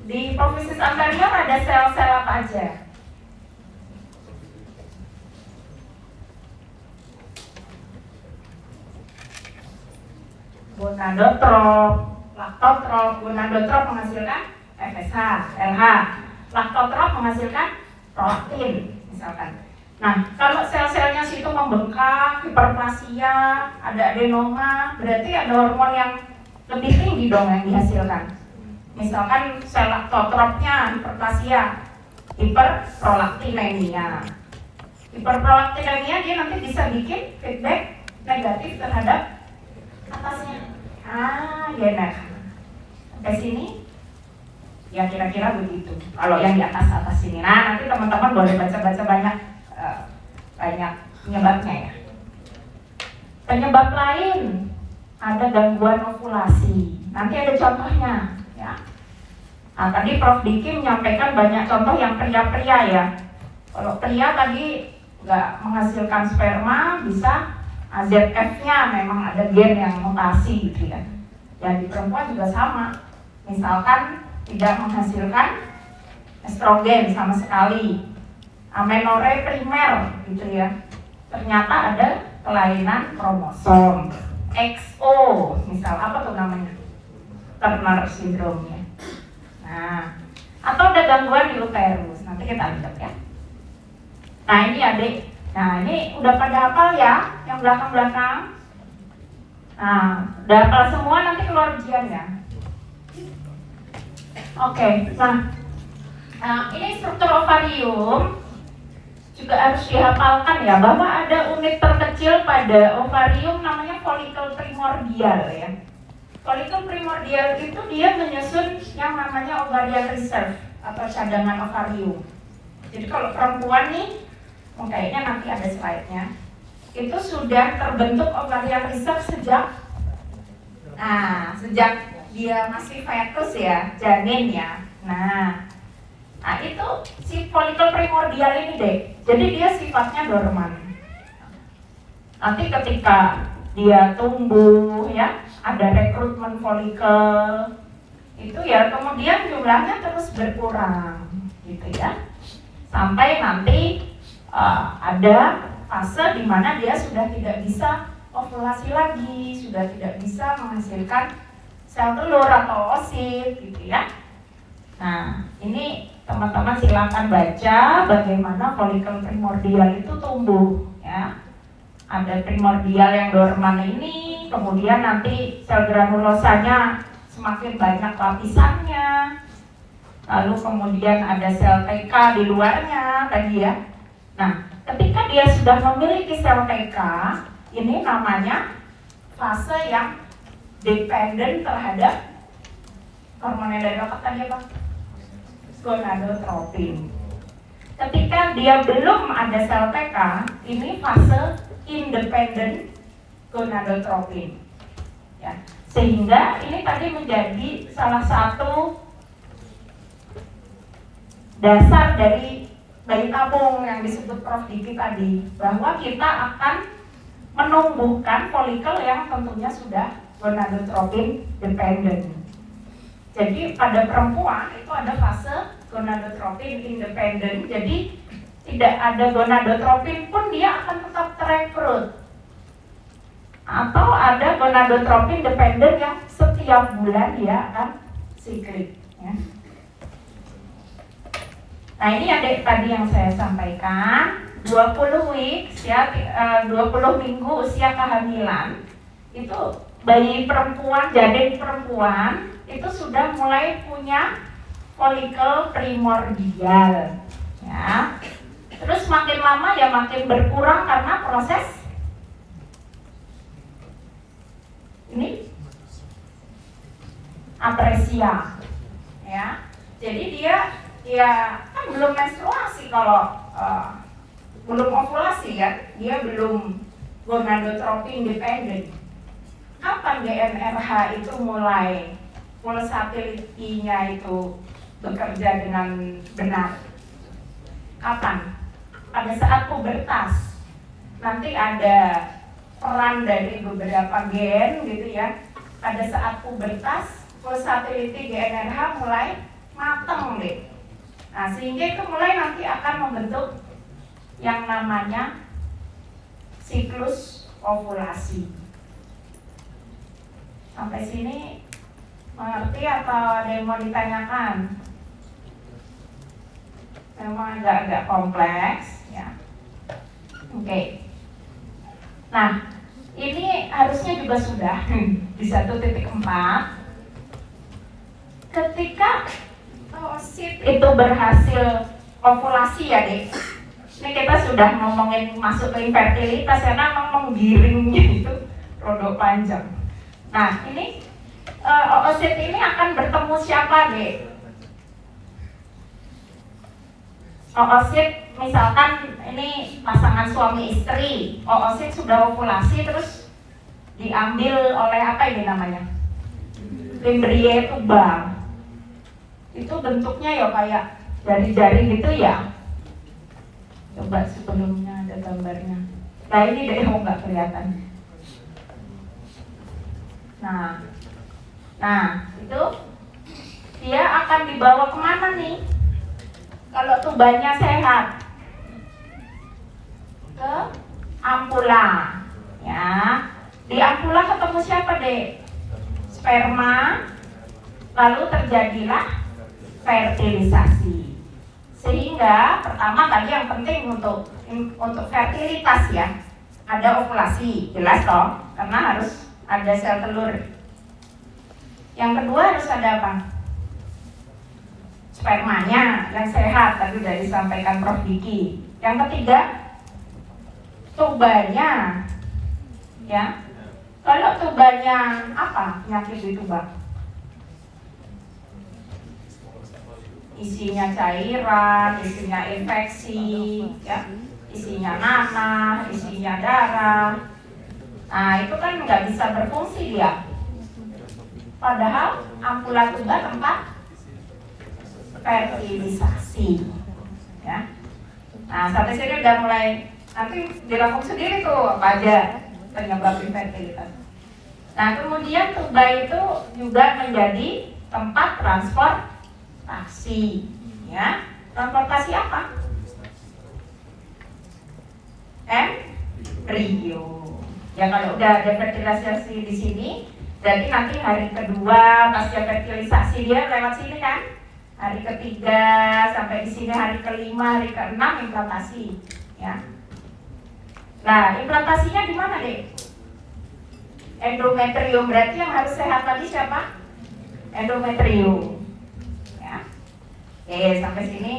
Di hipofisis anterior ada sel-sel apa aja? Gonadotrop, laktotrop. Gonadotrop menghasilkan FSH, LH. Laktotrop menghasilkan prolaktin, misalkan. Nah, kalau sel-selnya situ membengkak, hiperplasia, ada adenoma, berarti ada hormon yang lebih tinggi dong yang dihasilkan. Misalkan sel laktotropnya hiperplasia, hiperprolaktinemia. Hiperprolaktinemia dia nanti bisa bikin feedback negatif terhadap atasnya. Enak. Sampai sini ya kira-kira begitu. Kalau yang di atas ini, nah nanti teman-teman boleh baca-baca banyak penyebabnya ya. Penyebab lain ada gangguan ovulasi. Nanti ada contohnya ya. Nah, tadi Prof Diki menyampaikan banyak contoh yang pria-pria ya. Kalau pria tadi nggak menghasilkan sperma, bisa AZF-nya memang ada gen yang mutasi gitu ya. Dan di perempuan juga sama. Misalkan tidak menghasilkan estrogen sama sekali, amenorre primer gitu ya. Ternyata ada kelainan kromosom XO, misal apa tuh namanya? Turner syndrome ya. Nah, atau ada gangguan di uterus. Nanti kita lihat ya. Nah, ini adik. Nah, ini udah pada hafal ya, yang belakang-belakang. Nah, udah hafal semua, nanti keluar ujian ya. Oke, nah ini struktur ovarium juga harus dihafalkan ya, bahwa ada unit terkecil pada ovarium namanya folikel primordial ya. Folikel primordial itu dia menyusun yang namanya ovarian reserve atau cadangan ovarium. Jadi kalau perempuan nih, kayaknya nanti ada slide-nya, itu sudah terbentuk ovarian reserve sejak dia masih fetus ya, janin ya. Nah itu si folikel primordial ini deh. Jadi dia sifatnya dorman. Nanti ketika dia tumbuh ya, ada rekrutmen folikel itu ya, kemudian jumlahnya terus berkurang gitu ya, sampai nanti ada fase di mana dia sudah tidak bisa ovulasi lagi, sudah tidak bisa menghasilkan sel telur atau oosit gitu ya. Nah ini teman-teman silakan baca bagaimana folikel primordial itu tumbuh ya. Ada primordial yang dorman ini, kemudian nanti sel granulosanya semakin banyak lapisannya, lalu kemudian ada sel TK di luarnya tadi ya. Nah, ketika dia sudah memiliki sel TK, ini namanya fase yang dependen terhadap hormon yang dari otak tadi apa? Gonadotropin. Ketika dia belum ada sel TK, ini fase independent gonadotropin ya. Sehingga ini tadi menjadi salah satu dasar dari bayi tabung yang disebut Prof. Diki tadi, bahwa kita akan menumbuhkan folikel yang tentunya sudah gonadotropin dependent. Jadi pada perempuan itu ada fase gonadotropin independent, jadi tidak ada gonadotropin pun dia akan tetap terekrut. Atau ada gonadotropin dependent yang setiap bulan dia akan siklik ya. Nah ini adik tadi yang saya sampaikan, 20 weeks ya, 20 minggu usia kehamilan itu bayi perempuan, janin perempuan itu sudah mulai punya folikel primordial ya. Terus makin lama ya makin berkurang karena proses ini apresia ya. Jadi dia kan belum menstruasi kalau belum ovulasi kan, dia belum gonadotropin dependent. Kapan GnRH itu mulai pulsatility-nya itu bekerja dengan benar? Kapan? Pada saat pubertas. Nanti ada peran dari beberapa gen gitu ya. Pada saat pubertas, pulsatility GnRH mulai mateng deh. Nah, sehingga itu mulai nanti akan membentuk yang namanya siklus ovulasi. Sampai sini mengerti atau ada yang mau ditanyakan? Memang agak kompleks ya. Oke. Nah, ini harusnya juga sudah di 1.4. Ketika oosit itu berhasil ovulasi ya dek. Ini kita sudah ngomongin masuk ke infertilitas karena memang menggiringnya itu rodok panjang. Nah ini oosit ini akan bertemu siapa dek? Oosit misalkan ini pasangan suami istri, oosit sudah ovulasi terus diambil oleh apa ini namanya? Fimbriae tubal. Itu bentuknya ya kayak jari-jari gitu ya. Coba sebelumnya ada gambarnya. Nah ini deh nggak kelihatan. Nah itu dia akan dibawa kemana nih? Kalau tubannya sehat, ke ampula, ya. Di ampula ketemu siapa deh? Sperma, lalu terjadilah fertilisasi. Sehingga pertama tadi yang penting untuk fertilitas ya, ada ovulasi, jelas toh, karena harus ada sel telur. Yang kedua harus ada apa? spermanya yang sehat, tadi sudah disampaikan Prof. Diki. Yang ketiga, tubanya, ya. Kalau tubanya apa penyakit di tuba? Isinya cairan, isinya infeksi, ya, isinya nanah, isinya darah. Nah itu kan nggak bisa berfungsi dia. Padahal ampula tuba tempat fertilisasi, ya. Nah sampai sini udah mulai, nanti dirangkum sendiri tuh apa aja penyebab infertilitas. Nah kemudian tuba itu juga menjadi tempat transportasi, ya. Transportasi apa? Embrio. Ya kalau udah ada fertilisasi di sini, berarti nanti hari kedua pasca fertilisasi dia lewat sini kan? Hari ketiga sampai di sini hari kelima, hari keenam implantasi, ya. Nah, implantasinya di mana, Dek? Endometrium, berarti yang harus sehat tadi siapa? Endometrium. Ya. Oke, sampai sini.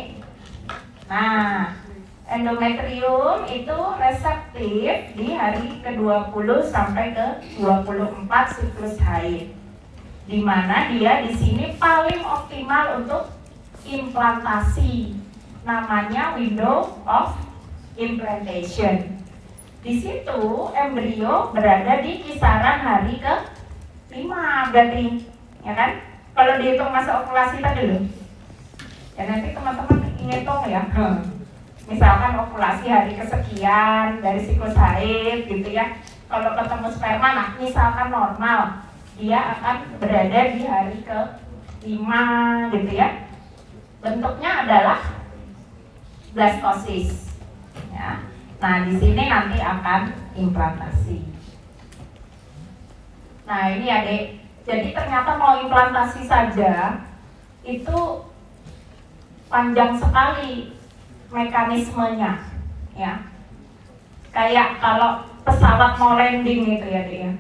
Nah, endometrium itu reseptif di hari ke-20 sampai ke-24 siklus haid. Di mana dia di sini paling optimal untuk implantasi. Namanya window of implantation. Di situ embrio berada di kisaran hari ke-5 berarti, ya kan? Kalau dihitung masa ovulasi tadi loh. Ya nanti teman-teman ngitung ya. Misalkan ovulasi hari kesekian dari siklus haid gitu ya. Kalau ketemu sperma, nah misalkan normal, dia akan berada di hari ke-5 gitu ya. Bentuknya adalah blastosis, ya. Nah di sini nanti akan implantasi. Nah ini adik, jadi ternyata mau implantasi saja itu panjang sekali mekanismenya, ya. Kayak kalau pesawat mau landing gitu ya, Dek, ya.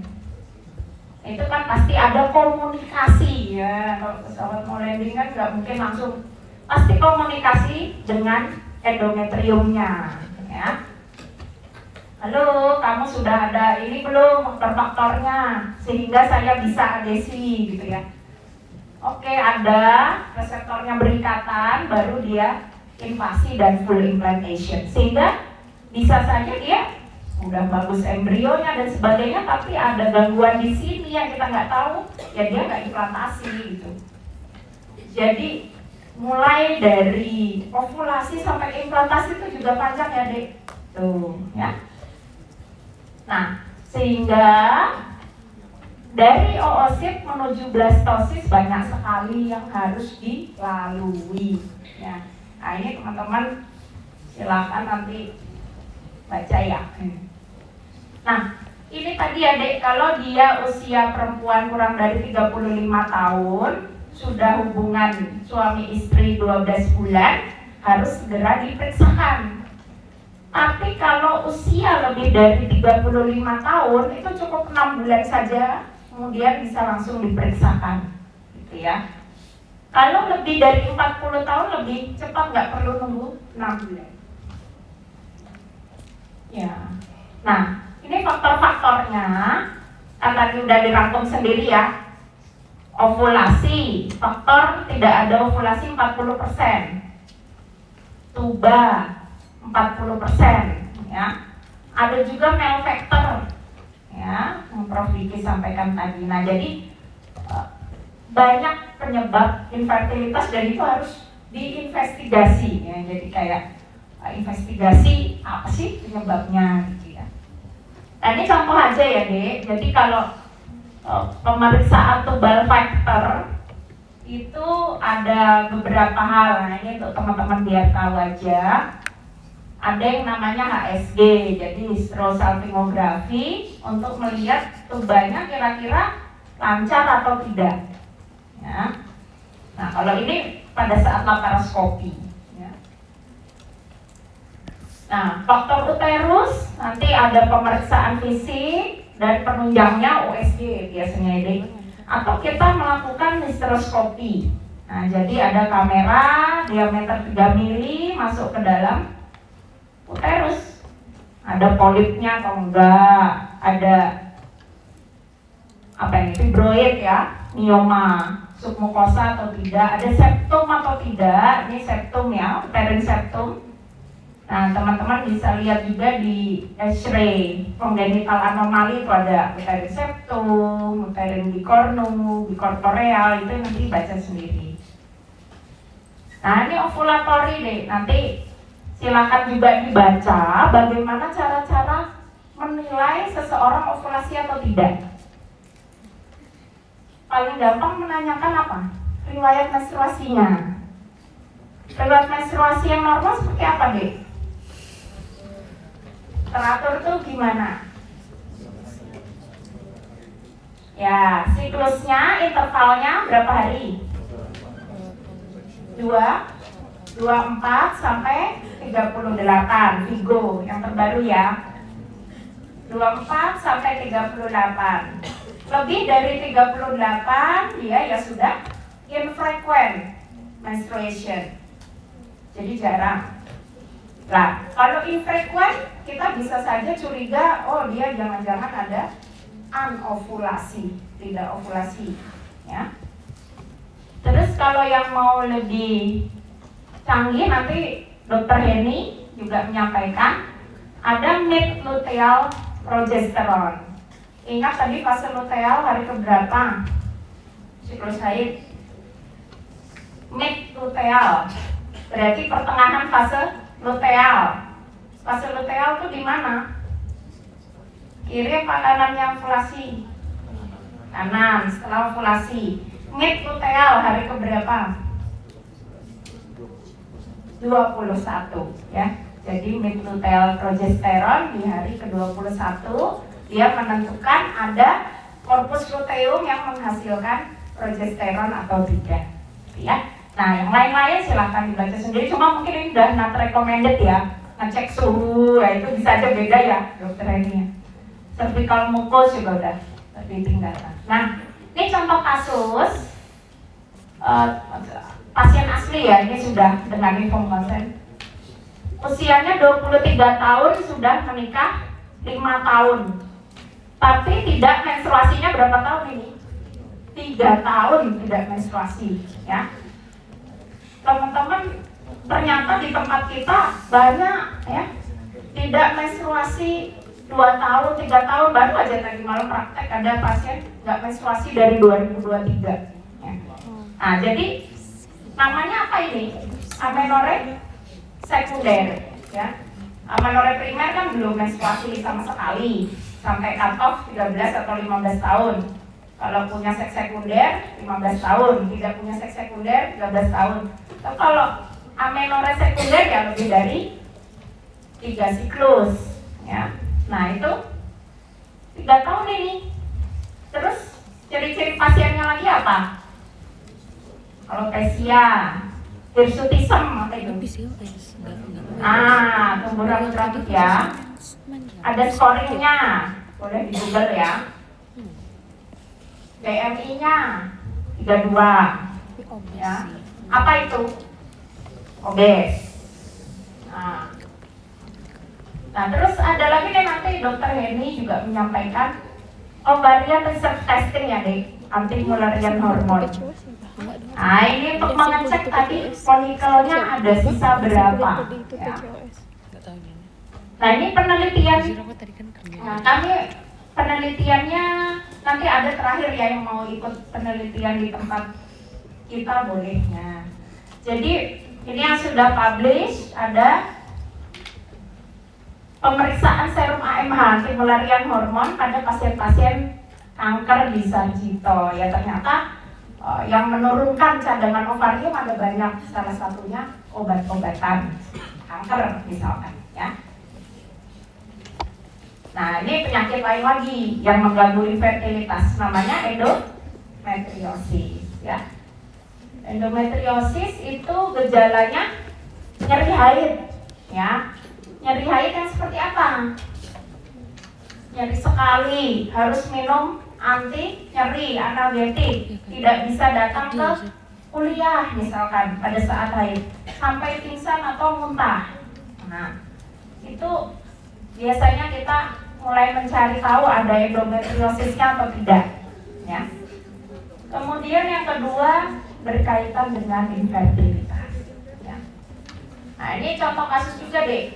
Itu kan pasti ada komunikasi ya. Kalau pesawat mau landing kan nggak mungkin langsung, pasti komunikasi dengan endometriumnya, ya. Halo, kamu sudah ada ini belum faktor-faktornya sehingga saya bisa adesi gitu ya. Oke, ada reseptornya berikatan, baru dia invasi dan full implantation. Sehingga bisa saja dia udah bagus embrionya dan sebagainya, tapi ada gangguan di sini yang kita nggak tahu, ya dia nggak implantasi gitu. Jadi mulai dari ovulasi sampai implantasi itu juga panjang ya, Dek. Tuh, ya. Nah, sehingga dari oosit menuju blastosis banyak sekali yang harus dilalui, ya. Nah ini teman-teman silakan nanti baca ya. Nah ini tadi ya, Dek, kalau dia usia perempuan kurang dari 35 tahun, sudah hubungan suami istri 12 bulan, harus segera diperiksakan. Tapi kalau usia lebih dari 35 tahun, itu cukup 6 bulan saja, kemudian bisa langsung diperiksakan, gitu ya. Kalau lebih dari 40 tahun lebih cepat, nggak perlu nunggu 6 bulan. Ya. Nah, ini faktor-faktornya, kan tadi udah dirangkum sendiri ya. Ovulasi, faktor tidak ada ovulasi 40%. Tuba 40%, ya. Ada juga male factor, ya, yang Prof. Diki sampaikan tadi. Nah, jadi banyak penyebab infertilitas dan itu harus diinvestigasi, ya. Jadi kayak investigasi apa sih penyebabnya, gitu ya. Nah, ini contoh aja ya, Dek. Jadi kalau pemeriksaan tubal factor itu ada beberapa hal. Nah, ini untuk teman-teman biar tahu aja. Ada yang namanya HSG, jadi hysterosalpingografi, untuk melihat tubanya kira-kira lancar atau tidak, ya. Nah kalau ini pada saat laparoskopi, ya. Nah faktor uterus nanti ada pemeriksaan fisik dan penunjangnya USG biasanya ini, atau kita melakukan hysteroskopi. Nah, jadi ada kamera diameter 3 mili masuk ke dalam uterus. Ada polipnya atau enggak, ada apa ini, fibroid ya, mioma, submukosa atau tidak, ada septum atau tidak. Ini septum ya, uterine septum. Nah, teman-teman bisa lihat juga di X-ray congenital anomali itu ada uterine septum, uterine bicornu, bicorporeal, itu nanti baca sendiri. Nah, ini ovulatory deh, nanti silakan juga dibaca bagaimana cara-cara menilai seseorang ovulasi atau tidak. Paling gampang menanyakan apa? Riwayat menstruasinya. Riwayat menstruasi yang normal seperti apa, Dek? Teratur tuh gimana? Ya, siklusnya, intervalnya berapa hari? 24 sampai 38, Vigo yang terbaru ya. 24 sampai 38. Lebih dari 38 dia ya sudah infrequent menstruation. Jadi jarang. Nah, kalau infrequent kita bisa saja curiga, oh dia jangan-jangan ada anovulasi, tidak ovulasi, ya. Terus kalau yang mau lebih canggih nanti Dr. Heni juga menyampaikan ada mid luteal progesterone. Ingat tadi fase luteal hari keberapa? Siklus haid. Mid luteal berarti pertengahan fase luteal. Fase luteal itu di mana? Kiri apa kanannya ovulasi? Kanan, setelah ovulasi. Mid luteal hari keberapa? 21 ya. Jadi mid luteal progesterone di hari ke-21 dia menentukan ada corpus luteum yang menghasilkan progesteron atau tidak, ya. Nah, yang lain-lain silahkan dibaca sendiri. Cuma mungkin ini udah not recommended ya. Ngecek suhu, ya itu bisa aja beda ya, dokter ini ya. Cervical mucus juga udah ditinggalkan. Nah, ini contoh kasus pasien asli ya, ini sudah dengan inform konsen. Usianya 23 tahun, sudah menikah 5 tahun. Tapi tidak menstruasinya berapa tahun ini? 3 tahun tidak menstruasi, ya. Teman-teman, ternyata di tempat kita banyak ya tidak menstruasi 2 tahun, 3 tahun. Baru aja tadi malam praktek ada pasien nggak menstruasi dari 2023 ya. Nah, jadi namanya apa ini? Amenorrhea sekunder ya. Amenorrhea primer kan belum menstruasi sama sekali sampai cut off 13 atau 15 tahun. Kalau punya seks sekunder 15 tahun, tidak punya seks sekunder 13 tahun. Tapi kalau amenorrhea sekunder ya lebih dari 3 siklus ya. Nah, itu 3 tahun ini. Terus ciri-ciri pasiennya lagi apa? Alopecia, hirsutism apa itu? Tumbuh rambut-rambut ya. Ada scoringnya, boleh di Google ya. BMI-nya 32 ya. Apa itu? Obes. Nah, terus ada lagi nih nanti Dr. Heni juga menyampaikan ovarian reserve testing ya deh, anti Mullerian hormone. Nah, ini untuk mengecek tadi folikelnya ada sisa berapa ya. Nah, ini penelitian. Nah, kami penelitiannya nanti ada terakhir ya, yang mau ikut penelitian di tempat kita boleh. Nah, jadi ini yang sudah publish ada pemeriksaan serum AMH anti Mullerian hormone pada pasien-pasien kanker di Sarjito. Ya, ternyata yang menurunkan cadangan ovarium ada banyak, salah satunya obat-obatan kanker misalkan ya. Nah, ini penyakit lain lagi yang mengganggu infertilitas, namanya endometriosis ya. Endometriosis itu gejalanya nyeri haid ya. Nyeri haid yang seperti apa? Nyeri sekali, harus minum anti nyeri, analgetik, tidak bisa datang ke kuliah misalkan pada saat haid sampai pingsan atau muntah. Nah, itu biasanya kita mulai mencari tahu ada endometriosisnya atau tidak, ya. Kemudian yang kedua berkaitan dengan infertilitas, ya. Nah, ini contoh kasus juga deh.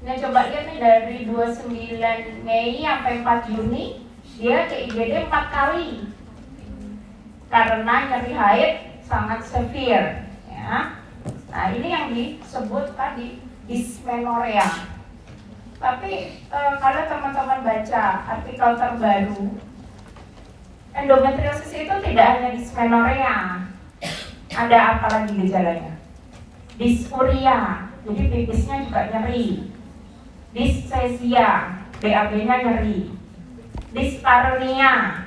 Nah, coba lihat nih dari 29 Mei sampai 4 Juni dia ke IGD 4 kali karena nyeri haid sangat severe, ya. Nah, ini yang disebut tadi dysmenorrhea. Tapi kalau teman-teman baca artikel terbaru, endometriosis itu tidak hanya dysmenorrhea, ada apa lagi gejalanya? Dysuria, jadi pipisnya juga nyeri. Dysphagia, BAB-nya nyeri. Dyspareunia,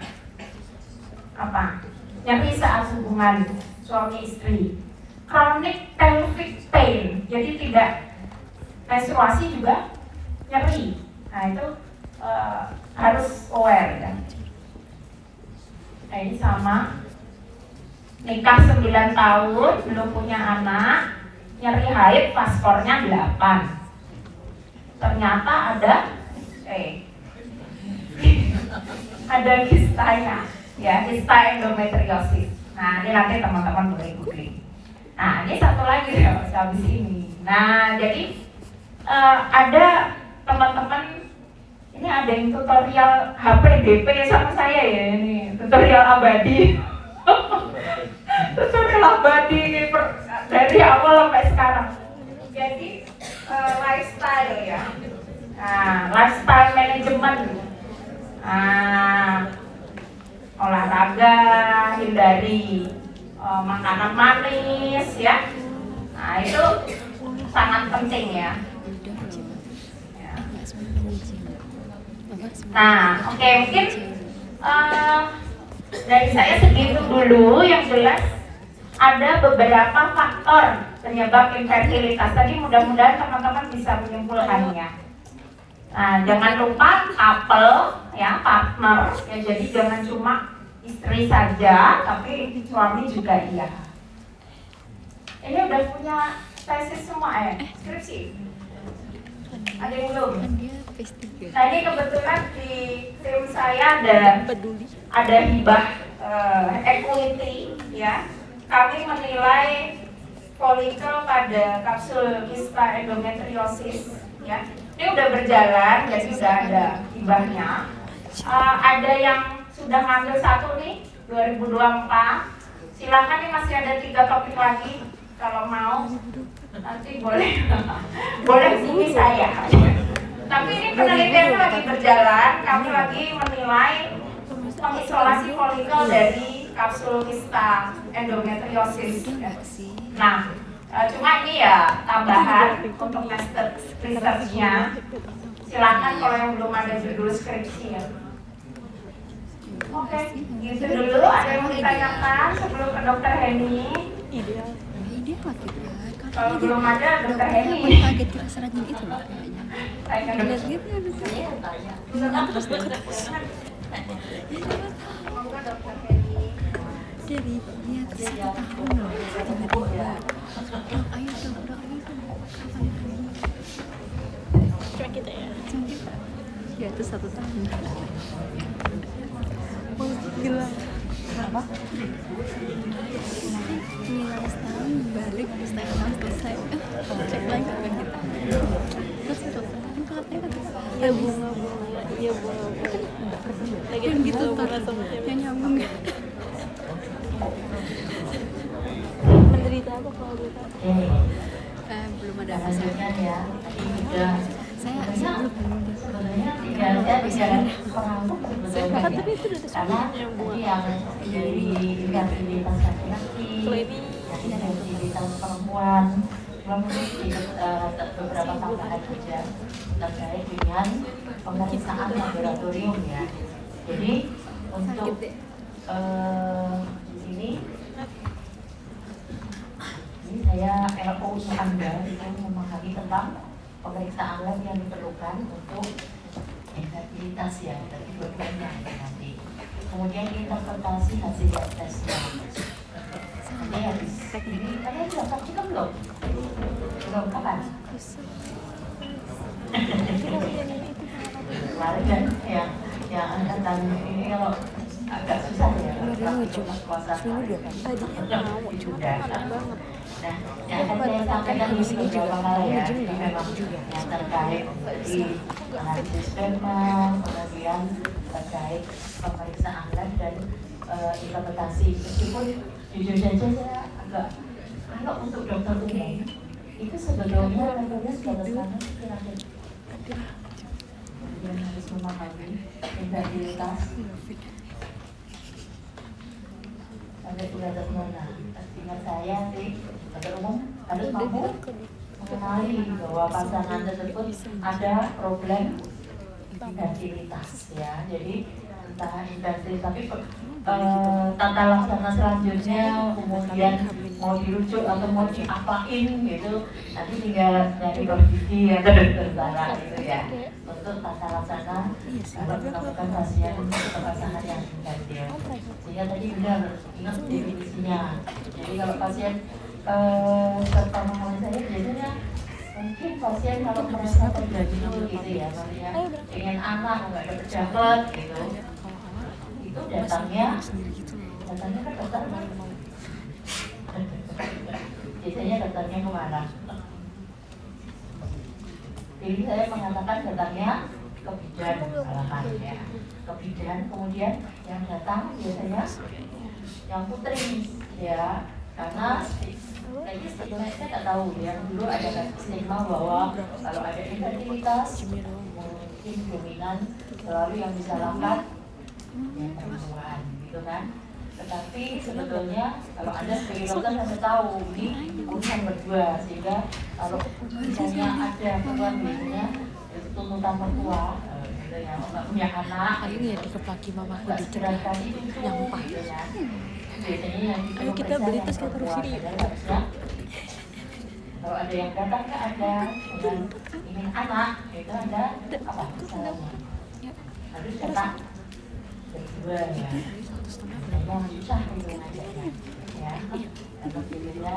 apa? Nyeri saat hubungan suami istri. Chronic pelvic pain, jadi tidak menstruasi juga nyeri. Nah, itu harus aware, ya. Nah, ini sama, nikah 9 tahun, belum punya anak, nyeri haid, paskornya 8. Ternyata ada ada kistanya, ya, kista endometriosis. Nah, ini nanti teman-teman boleh googling. Nah, ini satu lagi ya, habis ini. Nah, jadi ada teman-teman, ini ada yang tutorial HPDP sama saya ya, ini tutorial abadi. Tutorial abadi dari awal sampai sekarang. Jadi lifestyle, ya. Nah, lifestyle management. Olahraga, hindari makanan manis, ya. Nah, itu sangat penting, ya. Nah, oke, mungkin dari saya segitu dulu. Yang jelas ada beberapa faktor penyebab infertilitas. Tadi mudah-mudahan teman-teman bisa menyimpulkannya. Nah, jangan lupa couple, ya, partner, ya, jadi jangan cuma istri saja, tapi suami juga iya. Ini udah punya tesis semua, skripsi? Ada yang belum? Nah, ini kebetulan di tim saya ada hibah equity, ya. Kami menilai folikel pada kapsul kista endometriosis, ya. Ini udah berjalan, jadi sudah ada hibahnya. Ada yang sudah ngambil 1 nih, 2024. Silakan, nih masih ada 3 topik lagi. Kalau mau nanti boleh boleh hubungi saya. Tapi ini penelitiannya lagi berjalan. Kami lagi menilai pengisolasi folikel dari kapsul kista endometriosis. Nah, cuma ini ya tambahan untuk research-nya. Silakan kalau yang belum ada judul skripsi, ya. Oke, gitu dulu. Ada yang mau ditanyakan sebelum ke Dokter Heni? Kalau belum ada, Dokter Heni. Kaget kira serangan itu loh kayaknya. Lihat gitu ya, terus Semoga Dokter Heni. Jadi dia terus 1 tahun loh, tiba-tiba ayo dong, kapan cuma kita ya, ya itu 1 tahun. Oh gila, kenapa? Nanti nilai setahun balik setengah tahun selesai, cek lagi ke kita. Terus dokter kan katanya ya bunga lagi kan gitu tuh yang nyambung. Menderita apa kalau kita? Belum ada hasilnya, ya. Saya belum. Sebenarnya tidak pengaruh sebetulnya, Tapi itu udah karena yang dari infertilitas laki-laki, yang infertilitas perempuan, belum beberapa tambahan saja terkait dengan pemeriksaan laboratorium, ya. Jadi untuk di sini saya LO Anda itu memahami tentang pemeriksaan lab yang diperlukan untuk infertilitas, ya, dari dua-duanya nanti. Kemudian interpretasi hasil lab tesnya. Ini habis ini kalian sudah praktikum belum? Belum kapan? Kemarin kan yang angkatan ini kalau agak susah ya puasa nah yang akan saya sampaikan ini beberapa hal ya memang yang terkait di analisis sperma, kemudian terkait pemeriksaan lab dan interpretasi. Meskipun jujur saja saya agak kalau untuk dokter umum itu sebetulnya levelnya sudah sana kira-kira yang harus memahami integritas sampai derajat mana. Ingat saya sih dokter umum harus mampu mengenali bahwa pasangan tersebut ada problem infertilitas ya. Jadi entah infertilitas tapi tata laksana selanjutnya kemudian mau dirujuk atau mau diapain gitu nanti tinggal dari gigi atau dokter Sarah gitu ya untuk tata laksana kalau menemukan pasien atau pasangan yang infertil. Sehingga tadi benar ingat definisinya. Jadi kalau pasien sepemahaman saya biasanya mungkin pasien kalau merasa terganggu gitu ya, maksudnya ingin anak nggak dapat dapat gitu, itu datangnya ke dokter. Biasanya dokternya kemana? Jadi saya mengatakan datangnya ke bidan malahan ya, ke bidan. Kemudian yang datang biasanya yang putri ya, karena lagi stigma saya nggak tahu ya, dulu ada stigma bahwa kalau ada infertilitas mungkin dominan selalu yang disalahkan ya perempuan gitu kan. Tetapi sebetulnya kalau Anda sebagai dokter harus tahu ini urusan berdua, sehingga kalau misalnya ada perempuan biasanya tuntutan mertua gitu ya, nggak punya anak paling ya dikepaki mamaku nggak dikit segerakan itu nyampah gitu ya. Biasanya yang ayo kita beli tes terus ini harusnya kalau ada yang datang ke Anda dengan ingin anak itu Anda apa misalnya harus datang berdua ya. Yang susah itu ngajaknya ya, karena pilihnya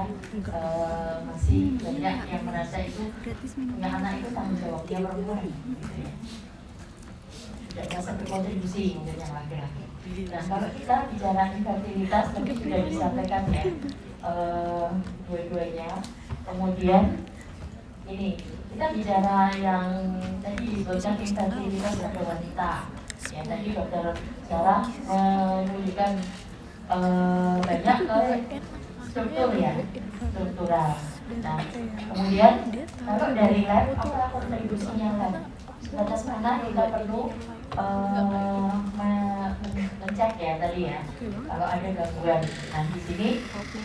masih banyak yang merasa itu punya anak itu tanggung jawabnya perempuan gitu ya, tidak merasa berkontribusi mungkin yang laki-laki. Nah kalau kita bicara infertilitas tadi sudah disampaikan ya dua-duanya. Kemudian ini kita bicara yang tadi disebutkan infertilitas pada wanita ya, tadi dokter Sarah menunjukkan banyak ke struktur ya, struktural. Nah, kemudian kalau dari lab, apa kontribusinya lab? Batas mana kita perlu mencek ya tadi ya, kalau ada gangguan. Nah, di sini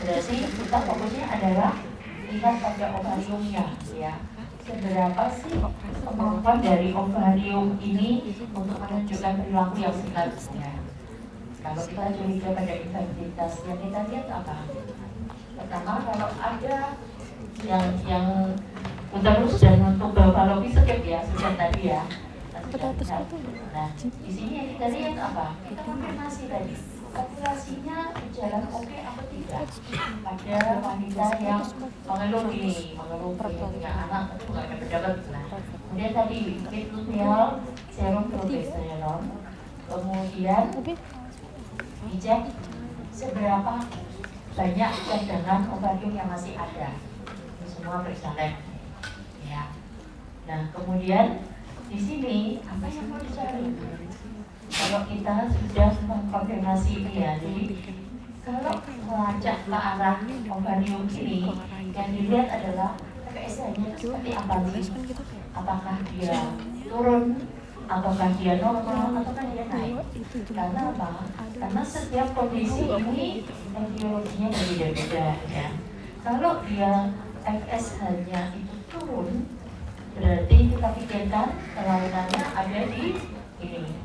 berarti kita fokusnya adalah lihat pada ovariumnya ya. Seberapa sih kemampuan dari ovarium ini untuk menunjukkan perilaku yang selanjutnya. Kalau kita curiga pada infertilitas, yang kita lihat apa? Pertama, kalau ada yang uterus dan untuk fallopi skip ya, sudah tadi ya. Nah, di sini yang kita lihat apa? Kita konfirmasi tadi. Populasinya berjalan oke atau tidak pada wanita yang mengeluh punya anak itu nggak ada pendapat. Nah, kemudian tadi luteal serum progesterone, kemudian dicek seberapa banyak cadangan ovarium yang masih ada. Ini semua periksa lab ya. Nah, kemudian di sini apa yang mau dicari? Kalau kita sudah mengkonfirmasi ini ya, jadi kalau melacak ke arah ovarium ini, yang dilihat adalah PSA-nya seperti apa sih? Apakah dia turun, ataukah dia normal, ataukah dia naik? Karena apa? Karena setiap kondisi ini etiologinya berbeda-beda ya. Kalau dia FSH-nya itu turun, berarti kita pikirkan kelainannya ada di ini,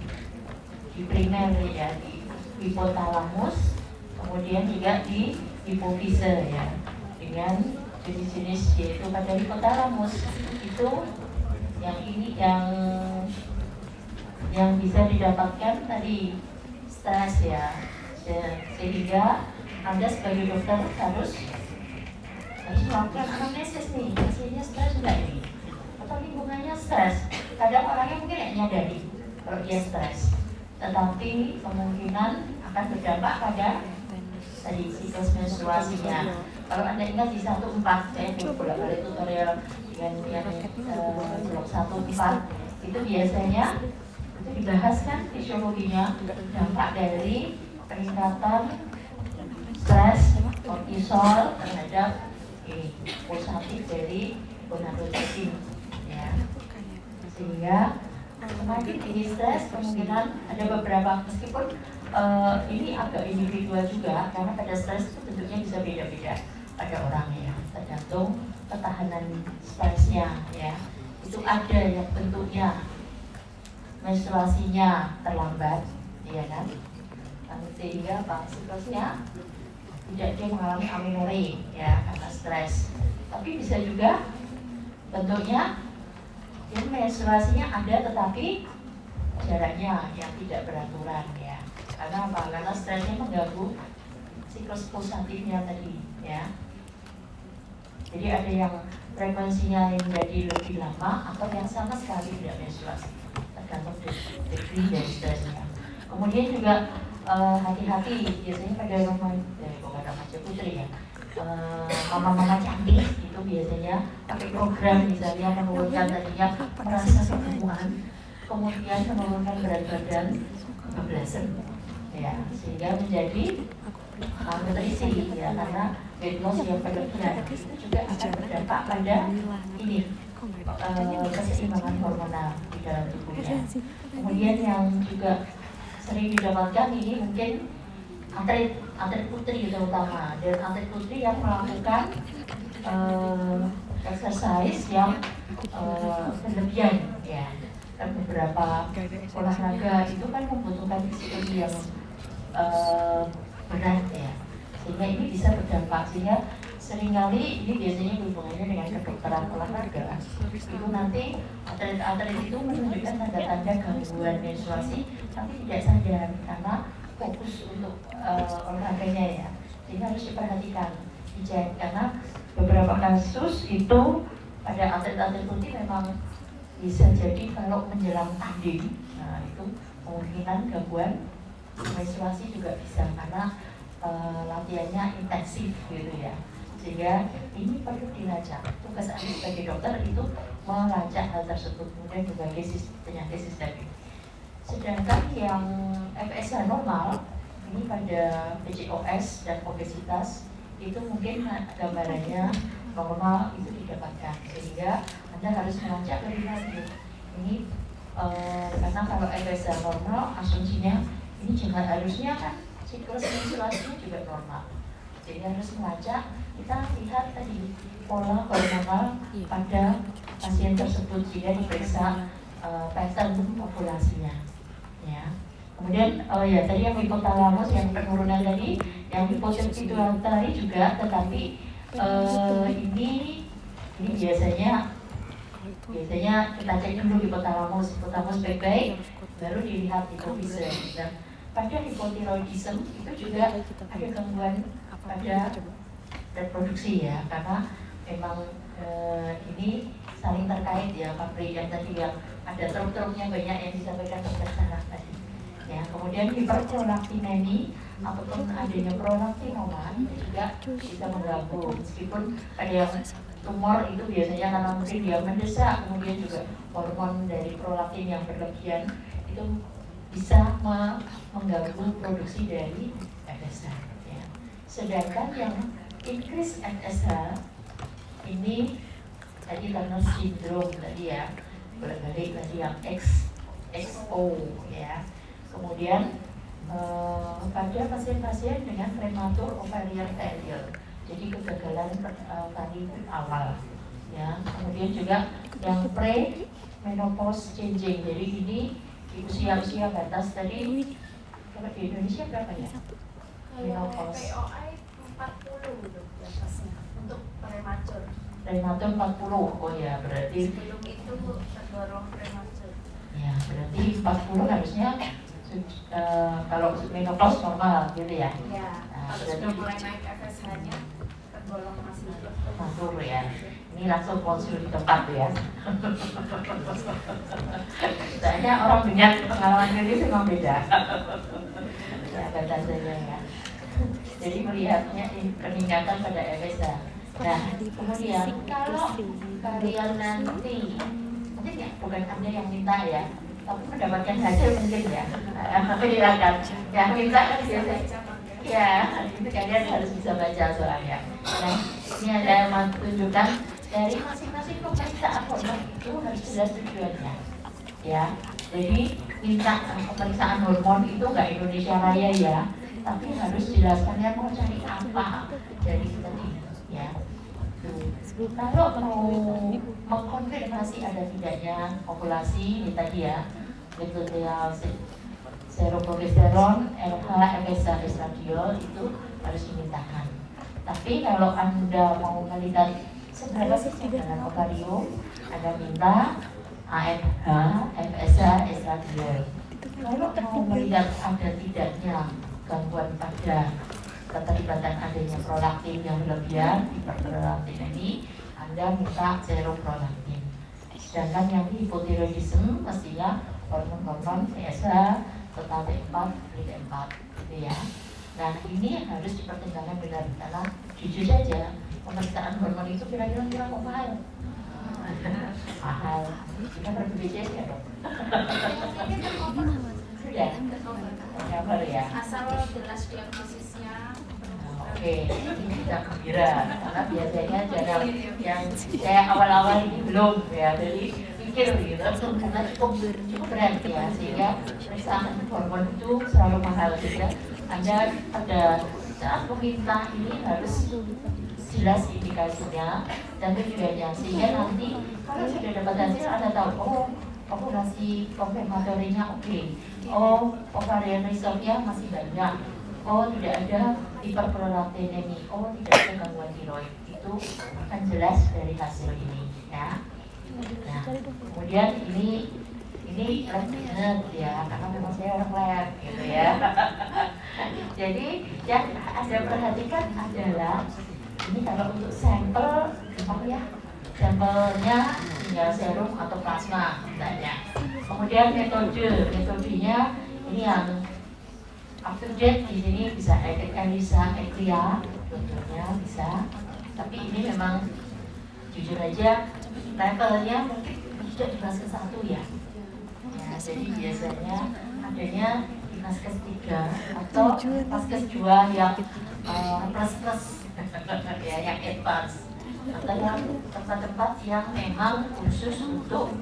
di primer ya, di hipotalamus, kemudian juga di hipofise ya, dengan jenis-jenis yaitu pada hipotalamus itu yang ini yang bisa didapatkan tadi stres ya, sehingga Anda sebagai dokter harus melakukan anamnesis nih, hasilnya stres enggak ini? Atau lingkungannya stres? Kadang orangnya mungkin nggak nyadari kalau dia stres, tetapi kemungkinan akan berdampak pada tadi siklus menstruasinya. Kalau Anda ingat di 14, saya bolak-balik tutorial dengan yang blok 14 itu biasanya itu dibahas kan fisiologinya, dampak dari peningkatan stres kortisol terhadap ini pulsatif dari gonadotropin, ya. Sehingga semakin tinggi stres kemungkinan ada beberapa, meskipun ini agak individual juga karena pada stres itu bentuknya bisa beda-beda pada orangnya, tergantung ketahanan stresnya, ya. Itu ada yang bentuknya menstruasinya terlambat, ya kan, sehingga siklusnya tidak dia mengalami amenorrhea, ya, karena stres. Tapi bisa juga bentuknya dia menstruasinya ada tetapi jaraknya yang tidak beraturan, ya. Karena apa? Karena stresnya mengganggu siklus pulsatifnya tadi, ya. Jadi ada yang frekuensinya menjadi lebih lama atau yang sama sekali tidak menstruasi, tergantung degree dari stresnya. Kemudian juga hati-hati biasanya pada remaja putri, ya, mama-mama cantik itu biasanya pakai program misalnya menurunkan tadinya merasa kegemuan, kemudian menurunkan berat badan kebablasan, ya, sehingga menjadi malnutrisi, ya, karena weight loss yang berlebihan itu juga akan berdampak pada ini keseimbangan hormonal di dalam tubuhnya. Kemudian yang juga sering didapatkan ini mungkin atlet putri terutama, dan atlet putri yang melakukan exercise yang berlebihan, ya. Dan beberapa olahraga itu kan membutuhkan psikologi yang berat, ya, sehingga ini bisa berdampak. Sehingga seringkali ini biasanya hubungannya dengan kedokteran olahraga, itu nanti atlet-atlet itu menunjukkan tanda-tanda gangguan menstruasi tapi tidak sadar karena fokus untuk olahraganya, ya. Sehingga harus diperhatikan, dicek, karena beberapa kasus itu pada atlet-atlet putih memang bisa jadi kalau menjelang tanding, nah itu kemungkinan gangguan menstruasi juga bisa karena latihannya intensif gitu, ya. Sehingga ini perlu dilacak. Tugas Anda sebagai dokter itu melacak hal tersebut, kemudian berbagai penyakit sistemik. Sedangkan yang FSH normal ini pada PCOS dan obesitas itu mungkin gambarannya normal itu didapatkan, sehingga Anda harus melacak lebih lanjut. Ini karena kalau FSH normal asumsinya ini juga harusnya kan siklus menstruasinya juga normal, jadi harus melacak. Kita lihat tadi pola hormonal pada pasien tersebut sehingga diperiksa pattern populasinya, ya. Kemudian ya tadi yang hipotalamus yang penurunan tadi, yang hipopituitary juga, tetapi ini biasanya kita cek dulu hipotalamus baik-baik, baru dilihat hipofise. Dan pada hipotiroidisme itu juga ada gangguan pada reproduksi, ya, karena memang ini saling terkait, ya, pabrik yang tadi yang ada truk-truknya banyak yang disampaikan dokter Sarah tadi, ya. Kemudian hiperprolaktinemi ataupun adanya prolaktinoma juga bisa mengganggu, meskipun ada yang tumor itu biasanya karena mungkin dia mendesak, kemudian juga hormon dari prolaktin yang berlebihan itu bisa mengganggu produksi dari FSH, ya. Sedangkan yang increase FSH ini tadi karena sindrom tadi, ya, balik tadi yang XO, ya. Kemudian pada pasien-pasien dengan prematur ovarian failure, jadi kegagalan tadi awal, ya. Kemudian juga yang pre-menopause changing, jadi ini di usia-usia batas tadi. Kalau di Indonesia berapa, ya? Menopause 40 batasnya untuk prematur. Prematur 40, oh ya, berarti Sebelum itu tergolong prematur. ya berarti 40 harusnya kalau menopause normal gitu ya. Ya, Nah, kalau berarti sudah mulai naik FSH-nya tergolong masih masuk ya. Ini langsung konsul di tempat ya. Soalnya orang dengan pengalaman klinis memang beda. Ya, batasannya ya. Jadi melihatnya peningkatan pada FSH. Nah, kemudian kalau kalian nanti mungkin ya bukan Anda yang minta ya, tapi mendapatkan hasil mungkin ya. Silakan. Yang minta kan biasanya. Ya, itu kalian harus bisa baca soalnya. Nah, ini ada yang mau tunjukkan dari masing-masing pemeriksaan hormon itu harus jelas tujuannya. Ya, jadi minta pemeriksaan hormon itu nggak Indonesia Raya ya, tapi harus jelaskan ya mau cari apa dari tadi ya. Kalau mau mengkonfirmasi ada tidaknya ovulasi ini tadi ya, metode seroprogesteron, LH, FSH, estradiol itu harus dimintakan. Tapi kalau Anda mau melihat seberapa sih cadangan ovarium, Anda minta AFH, FSH, estradiol. Kalau mau melihat ada tidaknya gangguan pada keterlibatan adanya prolaktin yang berlebihan, hiperprolaktin ini, Anda minta seroprolaktin. Sedangkan yang hipotiroidisme mestinya hormon-hormon PSH, total T4, T4 gitu ya. Nah ini harus dipertimbangkan benar karena jujur saja pemeriksaan hormon itu kira-kira kok mahal. Mahal. Kita BPJS ya dok. Sudah. Cover ya. asal jelas diagnosisnya. Oke, ini kita gembira karena biasanya channel yang saya awal-awal ini belum ya, jadi pikir gitu karena cukup berat ya, sehingga pemeriksaan hormon itu selalu mahal juga. Anda pada saat meminta ini harus jelas indikasinya dan tujuannya, sehingga nanti kalau sudah dapat hasil Anda tahu, oh ovulasi konfirmatorinya oke, oh ovarian reserve-nya masih banyak, oh tidak ada hiperprolaktinemi, oh tidak ada gangguan tiroid. Itu akan jelas dari hasil ini ya. Nah, kemudian ini lab benar ya, karena memang saya orang lab gitu ya. Jadi yang Anda perhatikan adalah ini kalau untuk sampel apa ya? Sampelnya tinggal serum atau plasma misalnya. Kemudian metodenya ini yang up to date di sini bisa ELISA, ECLIA, tentunya bisa. Tapi ini memang jujur aja levelnya mungkin tidak di fase 1 ya. Ya, jadi biasanya adanya di Vaskes 3 atau Vaskes 2 yang plus ya, yang advance, atau yang tempat-tempat yang memang khusus untuk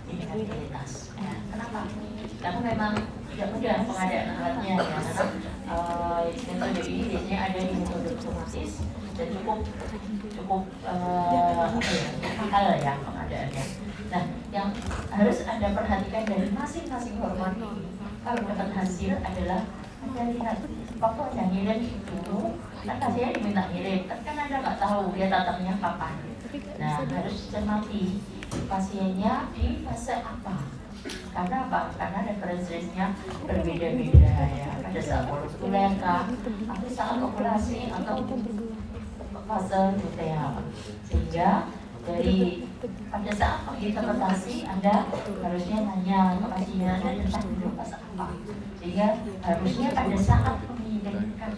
infertilitas. Ya, kenapa? Karena memang tidak mudah pengadaan alatnya ya, karena metode ini biasanya ada di metode otomatis dan cukup mahal ya pengadaannya. Nah, yang harus Anda perhatikan dari masing-masing hormon ini, kalau dapat hasil adalah Anda lihat waktu Anda ngirim itu, kan hasilnya diminta ngirim, tapi kan Anda nggak tahu dia tatapnya kapan. Nah, harus cermati pasiennya di fase apa. Karena apa? Karena referensinya berbeda-beda ya. Pada saat molekuler kah, atau saat ovulasi atau fase luteal. Sehingga dari pada saat menginterpretasi Anda harusnya nanya ke pasien Anda tentang fase apa. Sehingga harusnya pada saat mengirimkan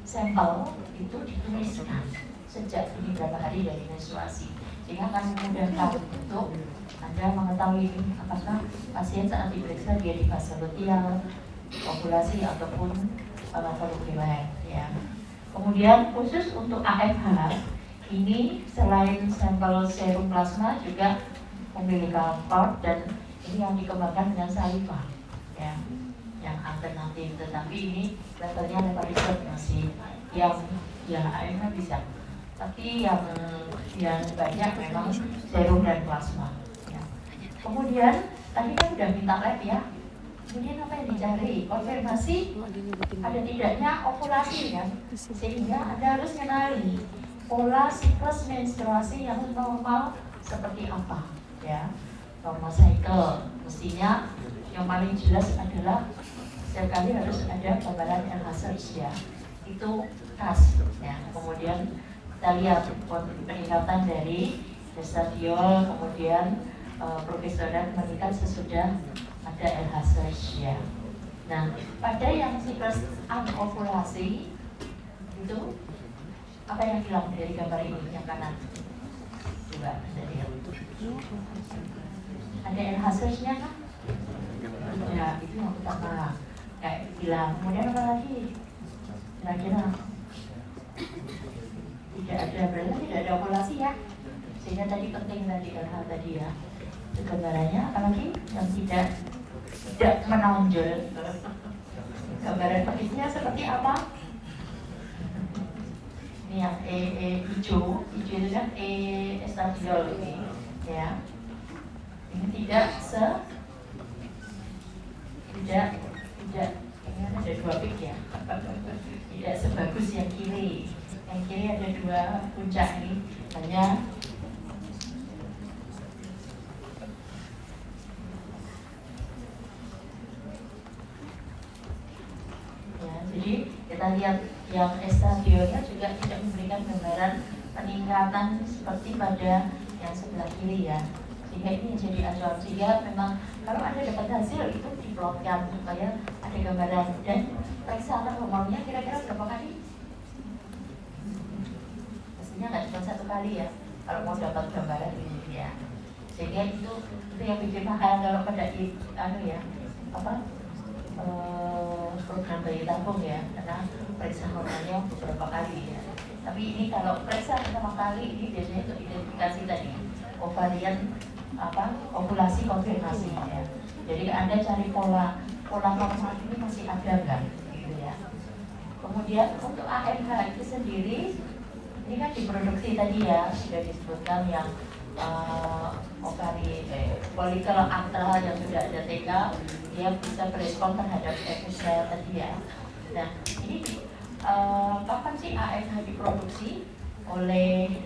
sampel itu dituliskan sejak ini berapa hari dari menstruasi. Sehingga akan memudahkan untuk Anda mengetahui apakah pasien saat diperiksa dia di fase luteal, ovulasi ataupun folikuler ya. Kemudian khusus untuk AFH ini selain sampel serum plasma juga umbilical cord, dan ini yang dikembangkan dengan saliva ya, yang alternatif, tetapi ini levelnya level riset masih yang ya AFH bisa, tapi yang banyak memang serum dan plasma ya. Kemudian tadi kan udah minta lab ya, kemudian apa yang dicari? Konfirmasi ada tidaknya ovulasi kan, sehingga Anda harus kenali pola siklus menstruasi yang normal seperti apa ya. Normal cycle mestinya yang paling jelas adalah setiap kali harus ada gambaran Ehlers ya, itu khas ya. Kemudian kita lihat peningkatan dari estradiol, kemudian progesteron meningkat sesudah ada Ehlers ya. Nah, pada yang siklus anovulasi itu apa yang hilang dari gambar ini yang kanan? Coba Anda lihat. Ada Ehlers-nya kan? Ya, itu yang pertama. Kayak hilang. Kemudian apa lagi? Kira-kira tidak ada, berarti tidak ada ovulasi ya. Sehingga tadi penting tadi LH tadi ya. Itu gambarannya, apalagi yang tidak menonjol. Gambaran persisnya seperti apa? Ini yang hijau itu kan estradiol ini ya. Ini tidak ini ada dua peak ya. Tidak sebagus yang kiri. Yang kiri ada dua puncak ini, hanya ya. Jadi kita lihat yang estadiolnya juga tidak memberikan gambaran peningkatan seperti pada yang sebelah kiri ya. Sehingga ini jadi acuan, sehingga memang kalau Anda dapat hasil itu diplotkan supaya ada gambaran. Dan periksa hormonnya kira-kira berapa kali? Pastinya nggak cuma satu kali ya kalau mau dapat gambaran ini ya. Sehingga itu yang bikin mahal kalau pada program bayi tabung ya, karena periksa hormonnya beberapa kali ya. Tapi ini kalau periksa pertama kali ini biasanya untuk identifikasi tadi ovarian ovulasi konfirmasi ya. Jadi Anda cari pola normal ini masih ada nggak gitu ya. Kemudian untuk AMH itu sendiri ini kan diproduksi tadi ya, sudah disebutkan yang folikel antral yang sudah ada TK, dia bisa berespon terhadap sel tadi ya. Nah ini kapan sih AMH diproduksi oleh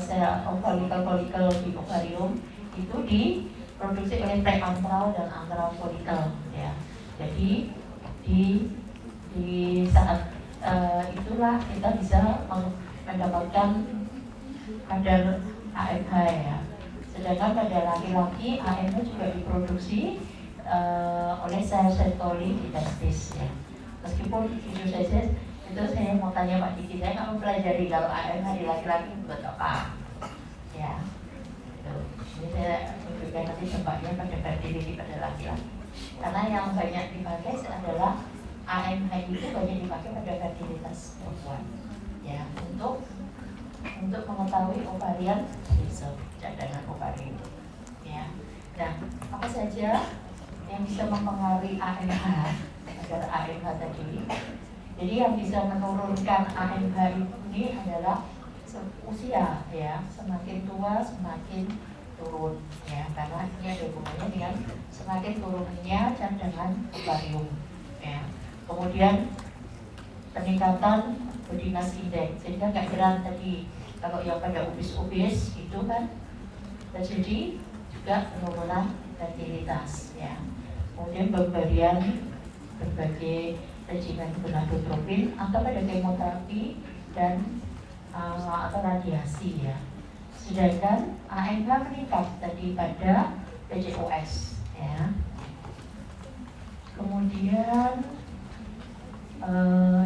sel folikel di ovarium? Itu diproduksi oleh preantral dan antral folikel ya. Jadi di saat itulah kita bisa mendapatkan kadar AMH ya. Sedangkan pada laki-laki AMH juga diproduksi oleh sel Sertoli di testis ya. Meskipun hidrosesis itu saya mau tanya Pak Diki, saya nggak mempelajari kalau AMH di laki-laki buat apa ya. Ini saya tunjukkan nanti dampaknya pada fertility pada laki-laki. Karena yang banyak dipakai adalah AMH itu banyak dipakai pada fertilitas perempuan ya, untuk mengetahui ovarian reserve, cadangan ovarium ya. Nah, apa saja yang bisa mempengaruhi AMH agar AMH tadi? Jadi yang bisa menurunkan AMH ini adalah usia ya, semakin tua semakin turun ya, karena ini ada hubungannya dengan semakin turunnya cadangan ovarium ya. Kemudian peningkatan body mass index, sehingga nggak heran tadi kalau yang pada obes itu kan terjadi juga penurunan fertilitas ya. Kemudian pemberian berbagai regimen gonadotropin atau pada kemoterapi dan atau radiasi ya. Sedangkan AMH meningkat tadi pada PCOS ya. Kemudian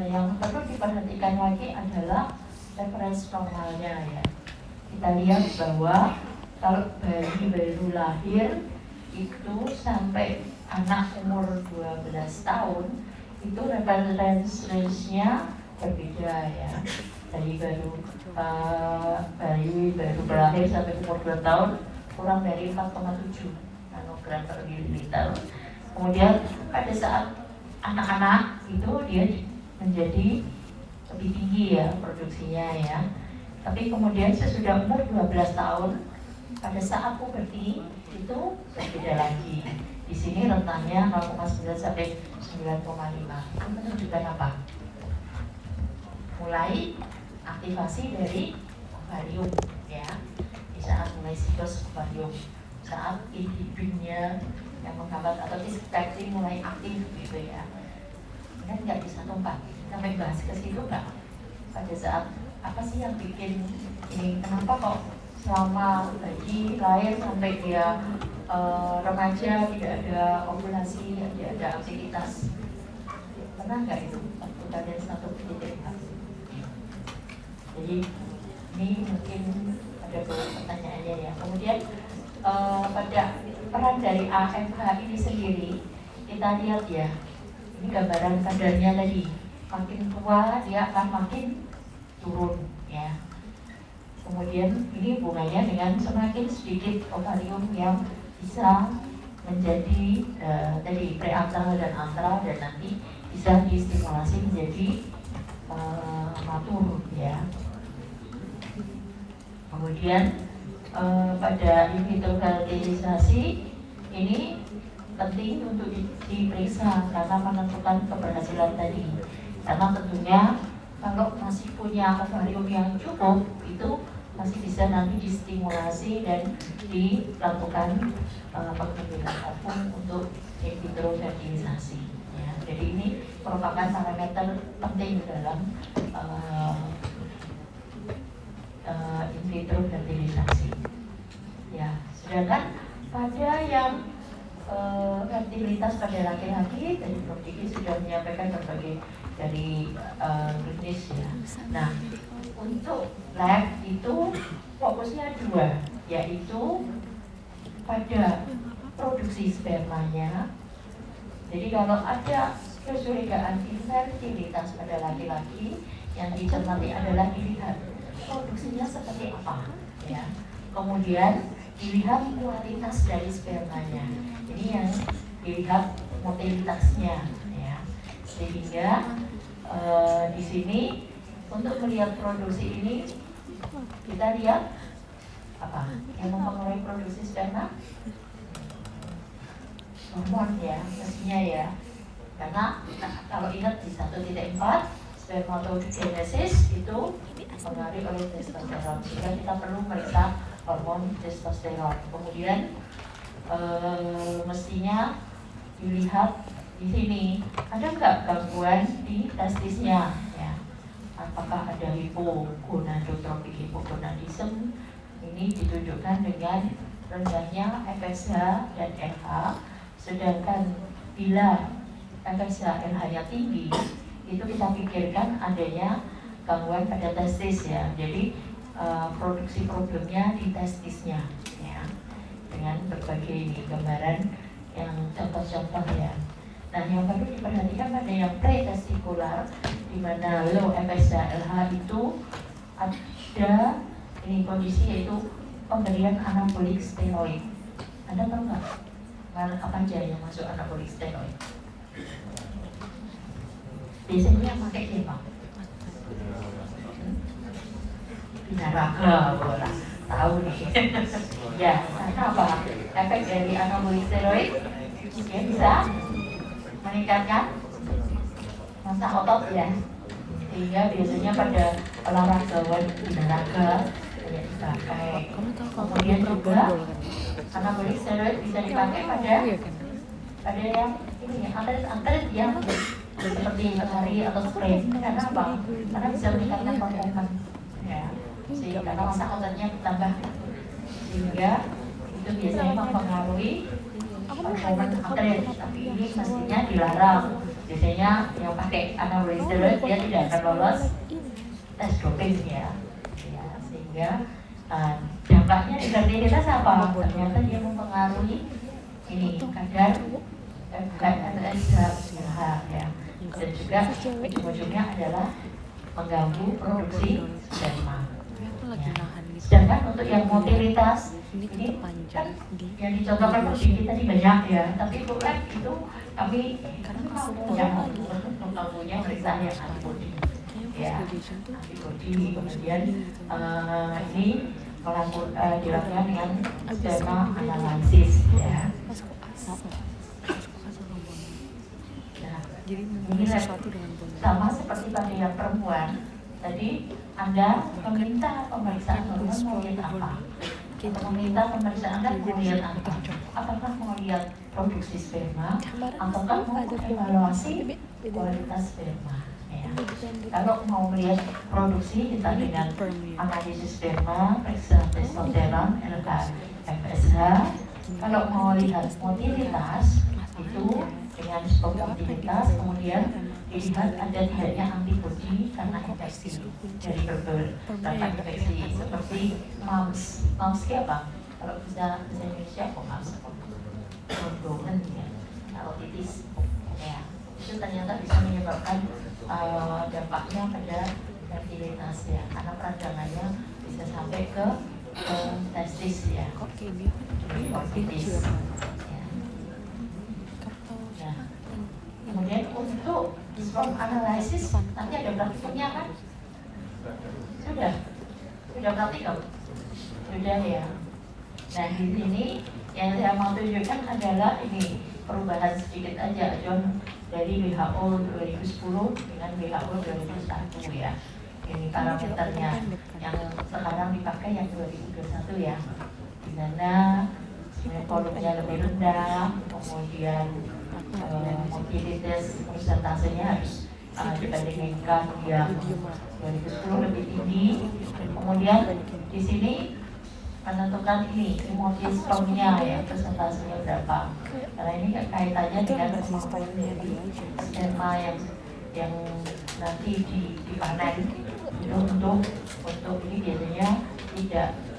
yang perlu diperhatikan lagi adalah reference normalnya ya. Kita lihat bahwa kalau bayi baru lahir itu sampai anak umur 12 tahun itu reference range-nya berbeda ya. Bayi baru lahir sampai umur 2 tahun kurang dari 4,7 nanogram per mililiter. Kemudian pada saat anak-anak itu dia menjadi lebih tinggi ya produksinya ya. Tapi kemudian sesudah umur 12 tahun pada saat puberti itu berbeda lagi. Di sini rentannya 0,9 sampai 9,5. Itu menunjukkan apa? Mulai aktivasi dari ovarium ya. Di saat mulai siklus ovarium saat inhibinnya yang menghambat atau dispeksi mulai aktif gitu ya. Kan nggak bisa tumpah. Sampai bahas ke situ nggak? Pada saat apa sih yang bikin ini? Kenapa kok selama bayi lahir sampai dia remaja tidak ada ovulasi, tidak ada aktivitas? Pernah nggak itu? Waktu kalian satu titik. Jadi ini mungkin ada beberapa pertanyaannya ya. Kemudian pada peran dari AFH ini sendiri kita lihat ya. Ini gambaran kadarnya tadi. Makin tua dia akan makin turun ya. Kemudian ini hubungannya dengan semakin sedikit ovarium yang bisa menjadi tadi preantral dan antral dan nanti bisa distimulasi menjadi matur ya. Kemudian pada in vitro fertilisasi ini penting untuk diperiksa karena menentukan keberhasilan tadi. Karena tentunya kalau masih punya ovarium yang cukup itu masih bisa nanti distimulasi dan dilakukan pengambilan ovum untuk in vitro fertilisasi. Ya, jadi ini merupakan parameter penting dalam in vitro fertilisasi. Ya, sedangkan pada yang fertilitas pada laki-laki tadi Prof. Diki sudah menyampaikan berbagai dari klinis ya. Nah, untuk lab itu fokusnya dua, yaitu pada produksi spermanya. Jadi kalau ada kecurigaan infertilitas pada laki-laki, yang dicermati adalah dilihat produksinya seperti apa ya. Kemudian dilihat kualitas dari spermanya. Ini yang dilihat motilitasnya ya. Sehingga di sini untuk melihat produksi ini kita lihat apa yang mempengaruhi produksi sperma? Hormon ya, pastinya ya. Karena kalau ingat di 1.4 spermatogenesis itu dipengaruhi oleh testosteron, sehingga kita perlu meriksa hormon testosteron. Kemudian mestinya dilihat di sini ada nggak gangguan di testisnya ya. Apakah ada hipogonadotropik hipogonadism? Ini ditunjukkan dengan rendahnya FSH dan LH. Sedangkan bila FSH LH-nya tinggi, itu kita pikirkan adanya gangguan pada testis ya. Jadi produksi problemnya di testisnya ya. Dengan berbagai ini gambaran yang contoh-contoh ya. Nah, yang perlu diperhatikan pada yang pretestikular di mana low FSH LH itu ada ini kondisi yaitu pemberian anabolik steroid. Anda tahu nggak apa aja yang masuk anabolik steroid? Biasanya yang pakai siapa? Binaraga, bola tahu nih. Ya, karena apa? Efek dari anabolik steroid ya bisa meningkatkan massa otot ya, sehingga biasanya pada olahragawan binaraga banyak dipakai. Kemudian juga anabolik steroid bisa dipakai pada yang ini ya, atlet yang seperti lari atau sprint. Karena apa? Karena bisa meningkatkan performance ya, sehingga massa ototnya bertambah, sehingga itu biasanya mempengaruhi performance atlet. Tapi ini mestinya dilarang. Biasanya yang pakai anabolik steroid dia tidak akan lolos tes doping ya, sehingga dampaknya di fertilitas apa? Ternyata dia mempengaruhi ini kadar FSH ya, dan juga ujung-ujungnya adalah mengganggu produksi sperma. Ya. Sedangkan untuk yang motilitas ini kan yang dicontohkan Prof. Tadi banyak ya, tapi bukan itu kami mampunya meriksa yang antibody ya, antibody. Kemudian ini dilakukan dengan sperma analisis ya. Nah, ini sama seperti pada yang perempuan tadi, Anda meminta pemeriksaan hormon mungkin apa? untuk meminta pemeriksaan Anda mau lihat apa? Apakah mau lihat produksi sperma ataukah mau evaluasi kualitas sperma? Ya. Kalau mau melihat produksi kita dengan analisis sperma, periksa testosteron, LH, FSH. Kalau mau lihat motilitas itu dengan stop motilitas, kemudian dilihat ada tidaknya antibodi karena infeksi dari beberapa infeksi seperti mumps. Mumps apa? Kalau bisa bahasa Indonesia apa mumps? Rondomen ya, otitis. Ya, itu ternyata bisa menyebabkan dampaknya pada fertilitas ya, karena peradangannya bisa sampai ke testis ya, otitis. Ya. Nah, kemudian untuk sperm analysis nanti ada praktikumnya kan? Sudah praktikum? Sudah ya. Nah di sini yang saya mau tunjukkan adalah ini perubahan sedikit aja John dari WHO 2010 dengan WHO 2001 ya. Ini parameternya yang sekarang dipakai yang 2021 ya. Di mana volumenya lebih rendah, kemudian mobilitas persentasenya harus dibandingkan yang 2010 lebih tinggi. Kemudian di sini menentukan ini spermnya ya, persentasenya berapa. Karena ini kaitannya dengan kemampuan dari sperma yang nanti dipanen itu untuk ini biasanya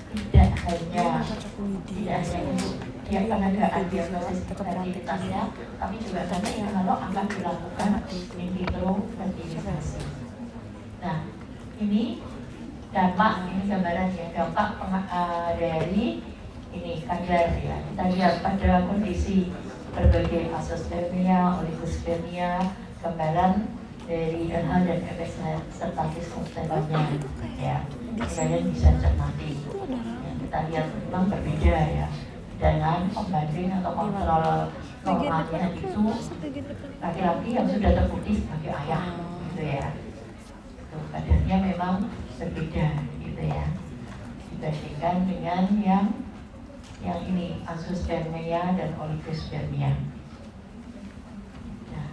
tidak hanya untuk penegakan diagnosis fertilitasnya, tapi juga nanti kalau akan dilakukan in vitro fertilisasi. Nah, ini dampak, ini gambaran ya, dampak dari ini kadar ya. Kita lihat pada kondisi berbagai azoospermia, oligospermia, gambaran dari LH dan FSH serta testosteronnya ya. Kalian bisa cermati. Ya, kita lihat memang berbeda ya. Dengan pembanding atau kontrol normalnya itu laki-laki yang sudah terbukti sebagai ayah gitu ya. Tuh, kadarnya memang berbeda gitu ya, dibandingkan dengan yang ini azoospermia dan oligospermia. Nah,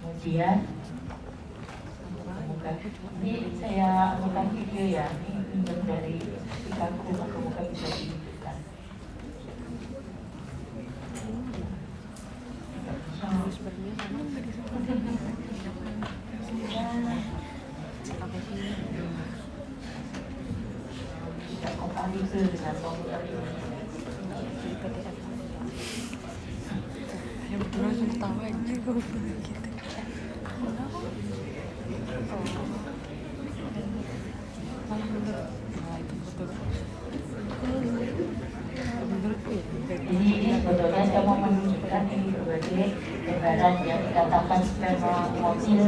kemudian ini saya anukan video ya, ini dari ikanku, semoga bisa dibuka. Tidak kompatibel dengan komputer ini. Yang betul langsung ketawa aja gue gitu. Malah menurut itu betul. Ini sebetulnya saya mau menunjukkan ini berbagai gambaran yang dikatakan sperma motil,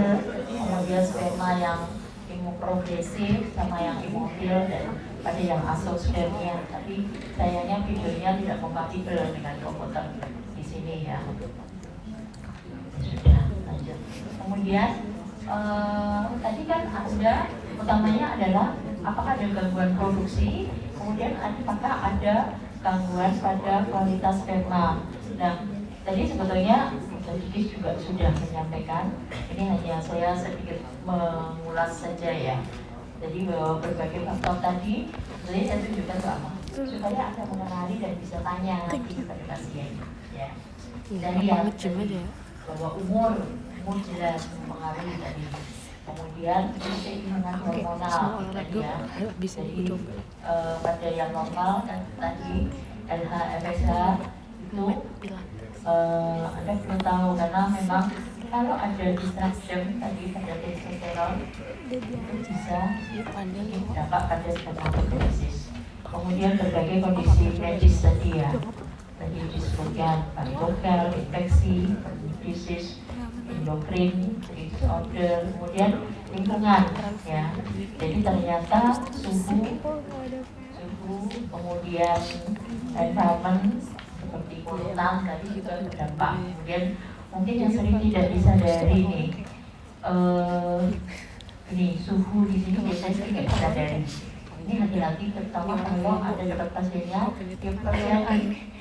kemudian sperma yang imuprogresif sama yang imotil, dan ada yang azoospermia. Tapi sayangnya videonya tidak kompatibel dengan komputer di sini ya. Sudah lanjut. Kemudian tadi kan ada utamanya adalah apakah ada gangguan produksi, kemudian apakah ada gangguan pada kualitas sperma. Nah, tadi sebetulnya Didis juga sudah menyampaikan, ini hanya saya sedikit mengulas saja ya. Jadi bahwa berbagai faktor tadi, jadi saya tunjukkan ke apa? Supaya Anda mengenali dan bisa tanya nanti kepada pasien. Ya. Kita lihat bahwa umur jelas mempengaruhi tadi. Kemudian keinginan hormonal tadi ya. Jadi pada yang normal dan tadi LH, FSH itu Anda perlu tahu karena memang kalau ada disruption tadi pada testosteron itu bisa dampak pada spermatogenesis. Kemudian berbagai kondisi medis tadi ya, tadi disebutkan patogen, infeksi, disease, endokrin, disorder, kemudian lingkungan ya. Jadi ternyata suhu, kemudian environment seperti polutan tadi juga berdampak. Kemudian mungkin yang sering tidak disadari ini suhu di sini biasanya sering nggak disadari. ini hati-hati terutama kalau ada dekat pasiennya yang pasien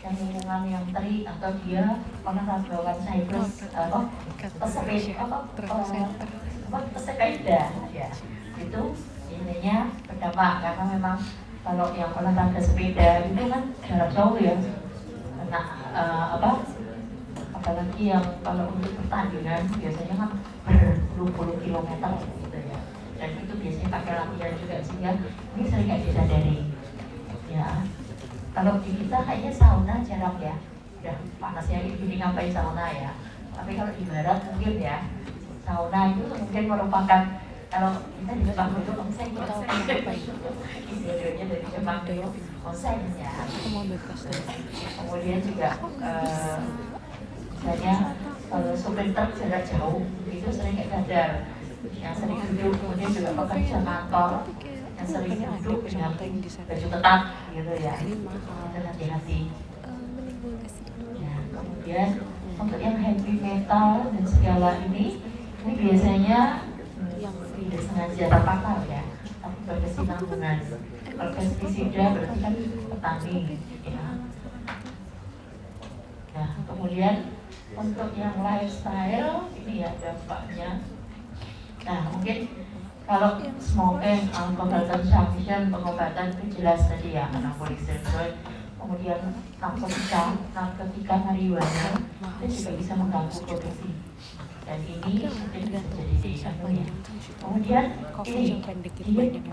yang lingkungan yang terik atau dia pernah melakukan cyprus pesepeda ya itu intinya berdampak karena memang kalau yang olahraga sepeda itu kan jarak jauh ya karena apalagi yang kalau untuk pertandingan biasanya kan berpuluh-puluh kilometer gitu ya dan itu biasanya pakai latihan juga sehingga ini sering nggak disadari ya kalau di kita kayaknya sauna jarang ya udah panasnya gini ngapain sauna ya tapi kalau di barat mungkin ya sauna itu mungkin merupakan kalau kita di Jepang dulu onsen videonya dari Jepang dulu onsen ya kemudian juga misalnya supir truk jarak jauh itu sering nggak sadar yang sering duduk kemudian juga pekerja kantor yang sering duduk dengan baju ketat gitu ya itu hati-hati ya kemudian untuk yang heavy metal dan segala ini biasanya tidak sengaja terpapar ya tapi berkesinambungan kalau pestisida berarti kan petani ya nah kemudian untuk yang lifestyle ini ya dampaknya nah mungkin kalau smoking, alcohol consumption, pengobatan itu jelas tadi ya anabolic steroid kemudian narkotika marijuana itu juga bisa mengganggu produksi dan ini mungkin bisa jadi ya. Kemudian ini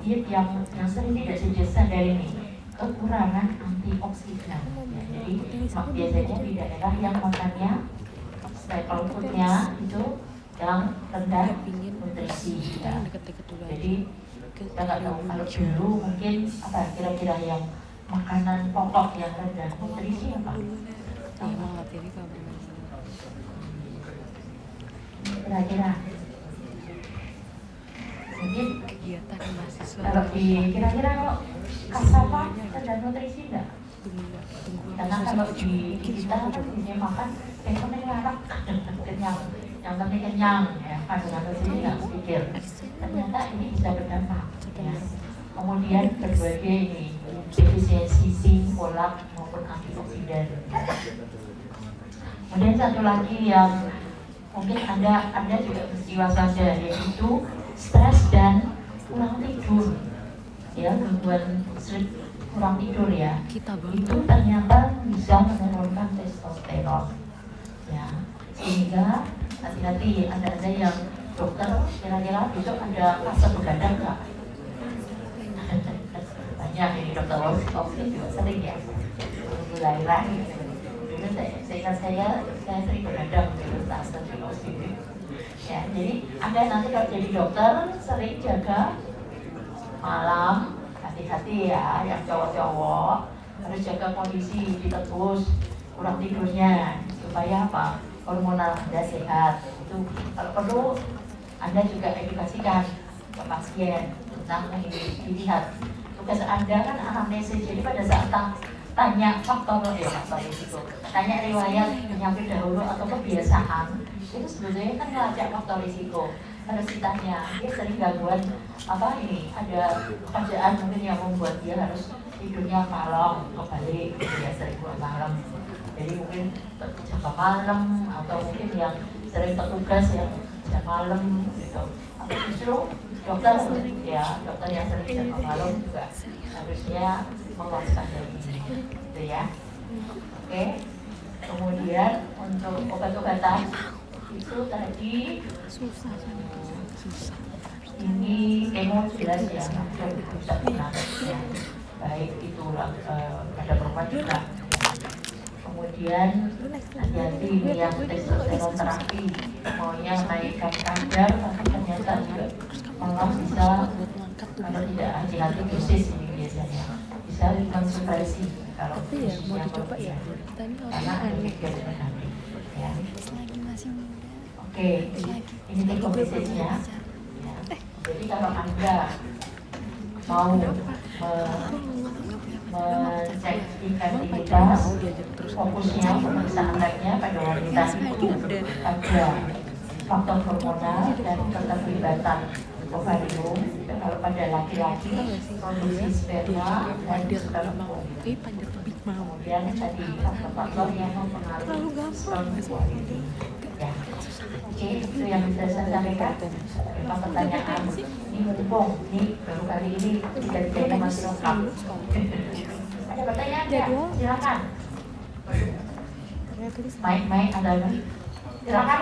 diet yang sering tidak disadari ini kekurangan antioksidan ya, jadi biasanya di daerah yang makannya staple foodnya itu yang rendah nutrisi ya. Jadi kita nggak tahu kalau dulu mungkin apa kira-kira yang makanan pokok yang rendah nutrisi apa? Kira-kira mungkin kalau kira-kira kalau kasava ada nutrisi enggak? Karena kalau di kita kan biasanya makan yang penting larak kenyang yang penting kenyang ya kandungan nutrisi nggak pikir ternyata ini bisa berdampak ya. Kemudian berbagai ini defisiensi zinc, folat maupun antioksidan. Kemudian satu lagi yang mungkin anda juga mesti waspada yaitu stres dan kurang tidur ya gangguan sleep kurang tidur ya itu ternyata bisa menurunkan testosteron ya sehingga hati-hati ada yang dokter kira-kira besok ada fase begadang nggak banyak ini dokter Wolfie juga sering ya mulai dulu saya sering begadang dulu fase ya jadi anda nanti kalau jadi dokter sering jaga malam hati-hati ya yang cowok-cowok harus jaga kondisi ditebus kurang tidurnya supaya apa hormonal anda sehat itu kalau perlu anda juga edukasikan ke pasien tentang ini dilihat tugas anda kan anamnesis jadi pada saat tanya faktor risiko tanya riwayat penyakit dahulu atau kebiasaan itu sebetulnya kan ngelacak faktor risiko harus ditanya dia sering gangguan apa ini ada pekerjaan mungkin yang membuat dia harus tidurnya malam kembali dia sering buat malam jadi mungkin jaga malam atau mungkin yang sering petugas yang jam malam gitu atau justru dokter yang sering jaga malam juga harusnya mewaspadai ini gitu ya oke. Kemudian untuk obat-obatan itu tadi ini kemo jelas ya bisa benar ya baik itu pada perempuan juga kemudian hati-hati ini yang testosteron terapi maunya naikkan kadar tapi ternyata juga malah bisa kalau tidak hati-hati dosis ini biasanya bisa mensupresi kalau dosisnya berlebihan karena ada ya. Oke, ini komposisinya ya. Jadi kalau anda mau mengecek fertilitas fokusnya pemeriksaan labnya pada wanita itu ada faktor hormonal dan keterlibatan ovarium. Kalau pada laki-laki produksi sperma dan sperma. Kemudian tadi faktor-faktor yang mempengaruhi sperm quality. Ya, oke, itu yang bisa saya sampaikan. Memang pertanyaan ini berhubung, ini baru kali ini tidak masih lengkap. Ada pertanyaan nggak? Silakan. Mic ada nggak? Silakan.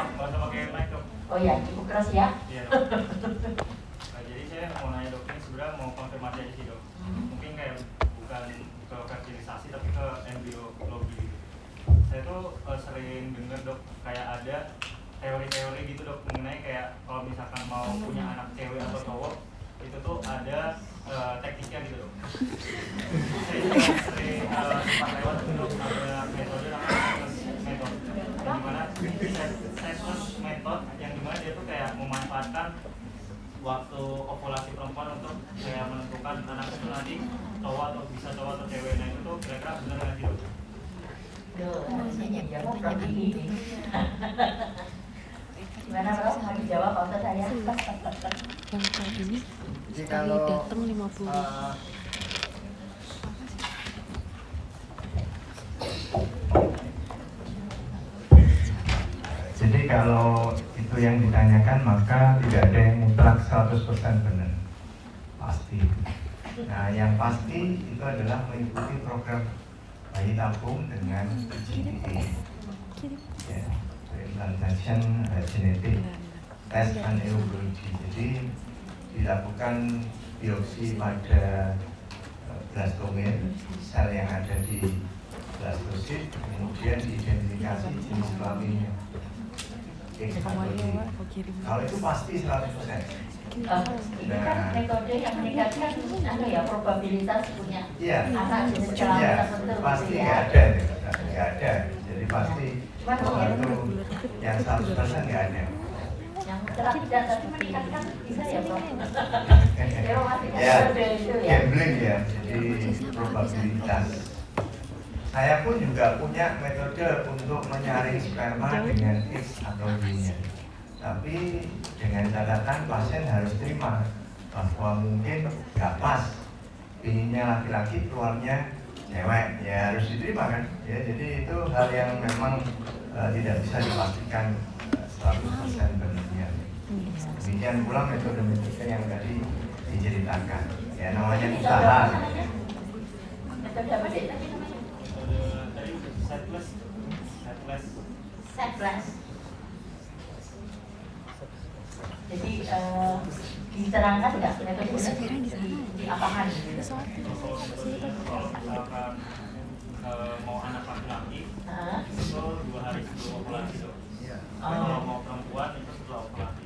Oh ya, cukup keras ya. Iya, dok. Nah, jadi saya mau nanya dok, ini sebenarnya mau konfirmasi aja sih dok. Mungkin kayak bukan ke fertilisasi tapi ke embriologi gitu. Saya tuh sering dengar dok, kayak ada teori-teori gitu dok mengenai kayak kalau misalkan mau punya anak cewek atau cowok itu tuh ada tekniknya gitu dok. Saya juga sering sempat lewat itu dok, ada metode namanya metode yang dimana sex method yang dimana dia tuh kayak memanfaatkan waktu ovulasi perempuan untuk kayak menentukan anak itu nanti cowok atau bisa cowok atau cewek. Nah itu tuh kira-kira benar nggak sih dok? Jawab berarti ini. Gimana bro? Mau dijawab apa saya? Yang kayak gini Jadi sekali kalau datang 50. Jadi kalau itu yang ditanyakan maka tidak ada yang mutlak 100% benar, pasti. Nah yang pasti itu adalah mengikuti program bayi tabung dengan GDA, ya, implantation genetik, tes aneuploidy. Jadi dilakukan biopsi pada blastomir, sel yang ada di blastosit, kemudian diidentifikasi jenis kelaminnya. Kalau itu pasti 100%. Ini kan metode yang meningkatkan ya probabilitas punya anak jenis kelamin tertentu. Pasti ya. nggak ada. Jadi pasti kalau itu yang 100% nggak ada. Yang tidak tapi meningkatkan bisa ya bro. Pero masih Ya, metode itu ya. gambling ya. Jadi probabilitas. Saya pun juga punya metode untuk menyaring sperma dengan X atau Y-nya. Tapi dengan catatan pasien harus terima bahwa mungkin nggak pas, pinginnya laki-laki keluarnya cewek, ya harus diterima kan. Ya, jadi itu hal yang memang tidak bisa dipastikan 100% benarnya. Demikian pula metode-metode yang tadi diceritakan. Ya namanya usaha. Metode apa sih? Tadi setless. Setless. Jadi diterangkan nggak metode di apakan gitu? Kalau misalkan mau anak laki-laki itu 2 hari sebelum ovulasi dok. Kalau mau perempuan itu setelah ovulasi.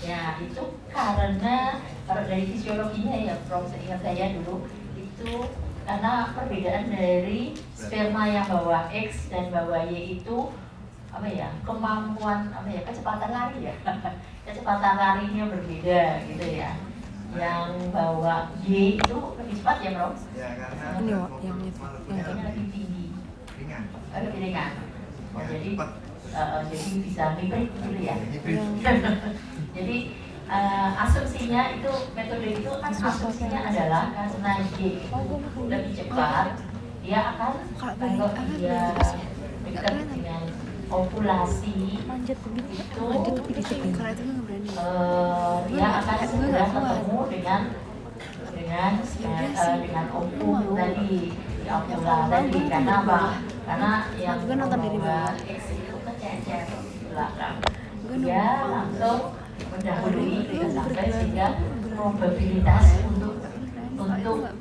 Ya itu karena kalau dari fisiologinya ya Prof, seingat saya dulu itu karena perbedaan dari sperma yang bawa X dan bawa Y itu apa ya, kemampuan apa ya, kecepatan lari ya kecepatan larinya berbeda gitu ya. Yang bawa Y itu lebih cepat ya Prof? Ya karena Ini Wak, yang itu. Yang lebih tinggi, ringan. lebih ringan. Oh, Ya, jadi cepat. jadi bisa hybrid gitu ya. Hybrid. Jadi asumsinya itu metode itu kan asumsinya adalah karena Y itu lebih cepat, dia akan kalau dia dekat dengan ovulasi itu dia akan segera ketemu dengan ovum tadi di ovula tadi. Karena apa? Karena yang membawa X itu kececer di belakang, dia langsung mendahului sampai sehingga probabilitas untuk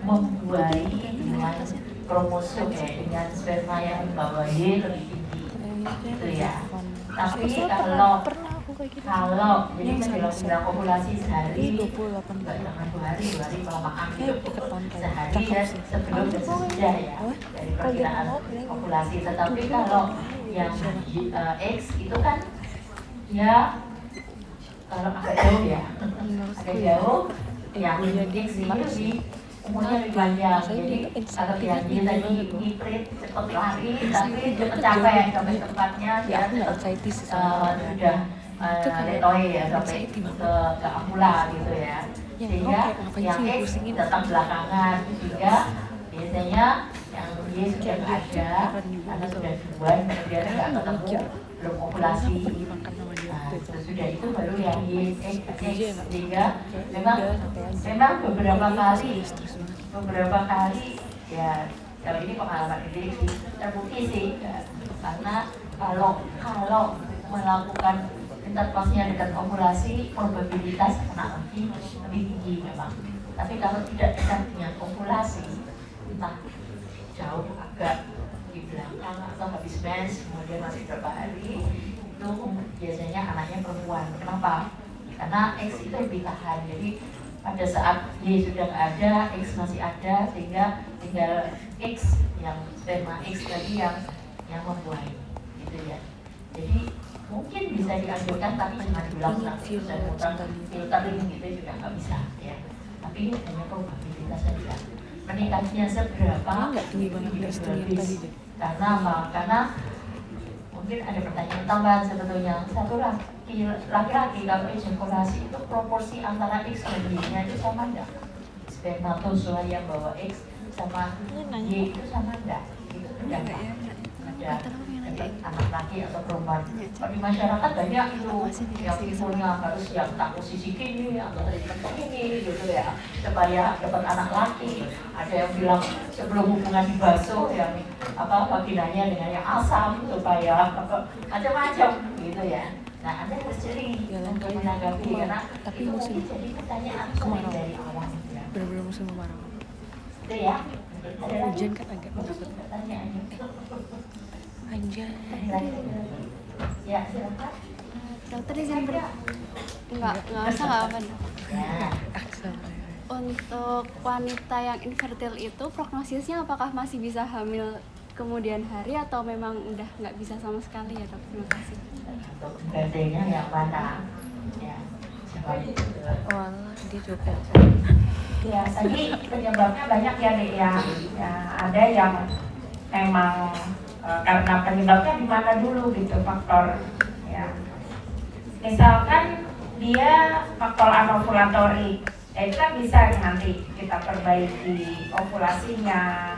membuahi dengan kromosom ya, dengan sperma yang membawa Y lebih tinggi itu ya. Tapi kalau jadi kan bilang ovulasi sehari, enggak jangan 2 hari kelamaan gitu, sehari ya sebelum dan sesudah ya dari perkiraan ovulasi. Tetapi kalau yang X itu kan ya kalau agak jauh ya, agak jauh, yang X ini lebih umurnya lebih panjang. Jadi kalau yang dia tadi hybrid cepat lari tapi cepat sampai tempatnya, dia sudah letoy ya sampai ke ampulla gitu ya. Sehingga yang X datang belakangan, sehingga biasanya yang Y sudah nggak ada karena sudah duluan, kemudian nggak ketemu, belum ovulasi. Nah, sesudah itu baru yang Y X, sehingga memang beberapa kali ya, kalau ini pengalaman empirik sih terbukti sih ya, karena kalau melakukan intervasnya dengan ovulasi, probabilitas kena lebih tinggi memang. Tapi kalau tidak dekat dengan ovulasi, entah jauh agak di belakang atau habis mens, kemudian masih beberapa hari, itu biasanya anaknya perempuan. Kenapa? Karena X itu lebih tahan. Jadi pada saat Y sudah nggak ada, X masih ada, sehingga tinggal X yang sperma X tadi yang membuahi, gitu ya. Jadi mungkin bisa dianjurkan, tapi cuma diulang dan filtering gitu juga nggak bisa ya. Tapi ini hanya probabilitas saja. Meningkatnya seberapa? Karena apa? Karena mungkin ada pertanyaan tambahan sebetulnya. Satu laki-laki kalau ejakulasi itu proporsi antara X dan Y-nya itu sama enggak? Spermatozoa yang bawa X sama Y itu sama enggak? Itu berdampak. Ada anak laki atau perempuan. Kalau di masyarakat banyak itu yang ibunya harus yang tak posisi gini atau treatment ini gitu ya, supaya dapat anak laki. Ada yang bilang sebelum hubungan dibasuh yang vaginanya dengan yang asam supaya macam-macam gitu ya. Nah, Anda harus jeli untuk menanggapi karena itu mungkin jadi pertanyaan dari awam ya. Benar-benar musim kemarau. Itu ya. Hujan kan agak pertanyaannya. Anjay. Ya, silakan. Dokter izin enggak usah, enggak apa nih. Ya. Untuk wanita yang infertil itu prognosisnya apakah masih bisa hamil kemudian hari atau memang udah nggak bisa sama sekali ya, Dok? Terima kasih. Untuk infertilnya yang mana? Ya. Walah, dia juga. Ya, tadi penyebabnya banyak ya, Dek ya. Ya, ada yang memang karena penyebabnya di mana dulu gitu faktor ya. Misalkan dia faktor anovulatorik, itu kan bisa nanti kita perbaiki ovulasinya,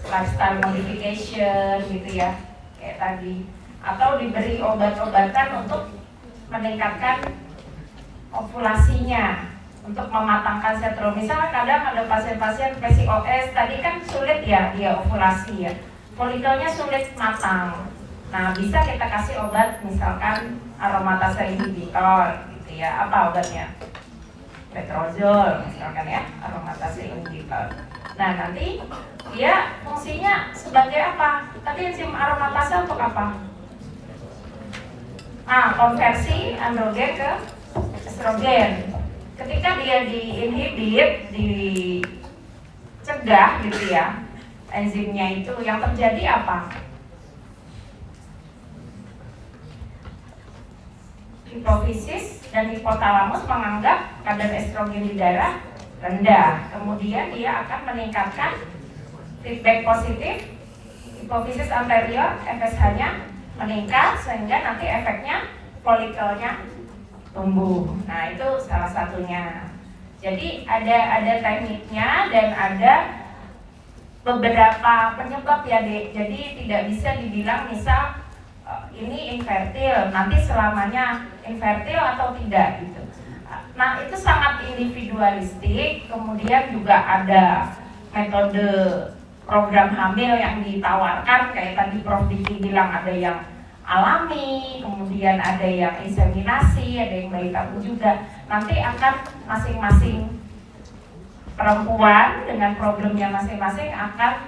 lifestyle modification gitu ya, kayak tadi, atau diberi obat-obatan untuk meningkatkan ovulasinya, untuk mematangkan setrum. Misalnya kadang ada pasien-pasien PCOS, tadi kan sulit ya dia ovulasi ya, folikelnya sulit matang. Nah, bisa kita kasih obat misalkan aromatase inhibitor gitu ya. Apa obatnya? Letrozol misalkan ya, aromatase inhibitor. Nah, nanti dia fungsinya sebagai apa? Tadi enzim aromatase untuk apa? Konversi androgen ke estrogen. Ketika dia diinhibit, dicegah gitu ya, enzimnya itu, yang terjadi apa? Hipofisis dan hipotalamus menganggap kadar estrogen di darah rendah. Kemudian dia akan meningkatkan feedback positif. Hipofisis anterior, FSH-nya meningkat sehingga nanti efeknya folikelnya tumbuh. Nah, itu salah satunya. Jadi ada tekniknya dan ada beberapa penyebab ya, Dek. Jadi tidak bisa dibilang misal ini infertil, nanti selamanya infertil atau tidak gitu. Nah, itu sangat individualistik. Kemudian juga ada metode program hamil yang ditawarkan, kayak tadi Prof. Diki bilang ada yang alami, kemudian ada yang inseminasi, ada yang bayi tabung juga. Nanti akan masing-masing perempuan dengan problemnya masing-masing akan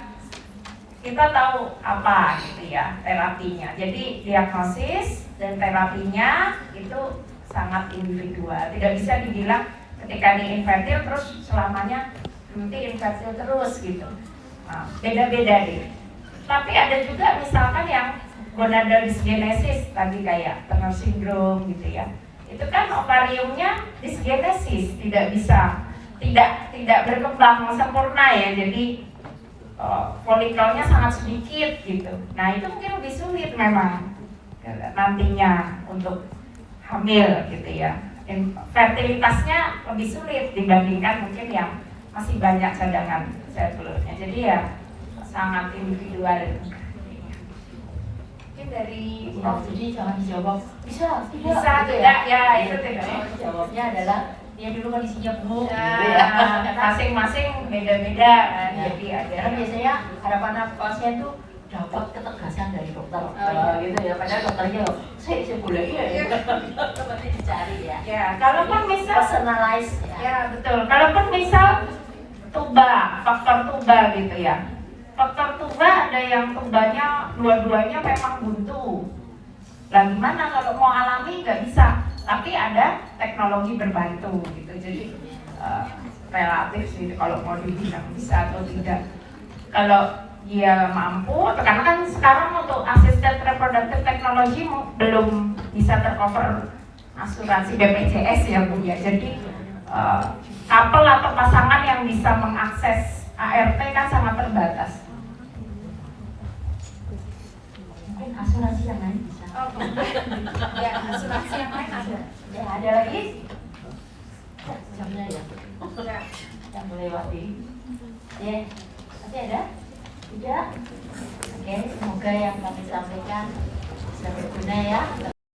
kita tahu apa gitu ya terapinya. Jadi diagnosis dan terapinya itu sangat individual. Tidak bisa dibilang ketika ini infertil terus selamanya nanti infertil terus gitu. Nah, beda-beda deh. Tapi ada juga misalkan yang gonadal dysgenesis tadi kayak Turner syndrome gitu ya. Itu kan ovariumnya dysgenesis, tidak bisa, tidak berkembang sempurna ya. Jadi folikelnya sangat sedikit gitu. Nah, itu mungkin lebih sulit memang nantinya untuk hamil gitu ya. Fertilitasnya lebih sulit dibandingkan mungkin yang masih banyak cadangan sel telurnya. Jadi ya sangat individual. Mungkin dari Ya, jadi jangan dijawab bisa, tidak, bisa gitu tidak ya itu tidak. Jawabnya adalah dia dulu kondisinya buruk, Ya, gitu ya. masing-masing beda-beda kan. Ya. Jadi ada Karena biasanya harapan pasien tuh dapat ketegasan dari dokter, gitu ya. Padahal dokternya saya boleh ya, seperti dicari ya. ya kalaupun misal Personalize ya. ya betul. Kalaupun misal faktor tuba gitu ya. Faktor tuba ada yang tubanya dua-duanya memang buntu. Lah gimana kalau mau alami nggak bisa, tapi ada teknologi berbantu gitu. Jadi relatif sih kalau mau dibilang bisa atau tidak. Kalau dia mampu, karena kan sekarang untuk asisten reproductive technology belum bisa tercover asuransi BPJS ya Bu ya. Jadi couple atau pasangan yang bisa mengakses ART kan sangat terbatas. Mungkin asuransi yang lain bisa. Ya, asuransi yang lain ada. Ya, ada lagi? Ya, jamnya ya. Ya. Yang melewati. Ya, masih ada? Tidak? Oke, semoga yang kami sampaikan bisa berguna ya.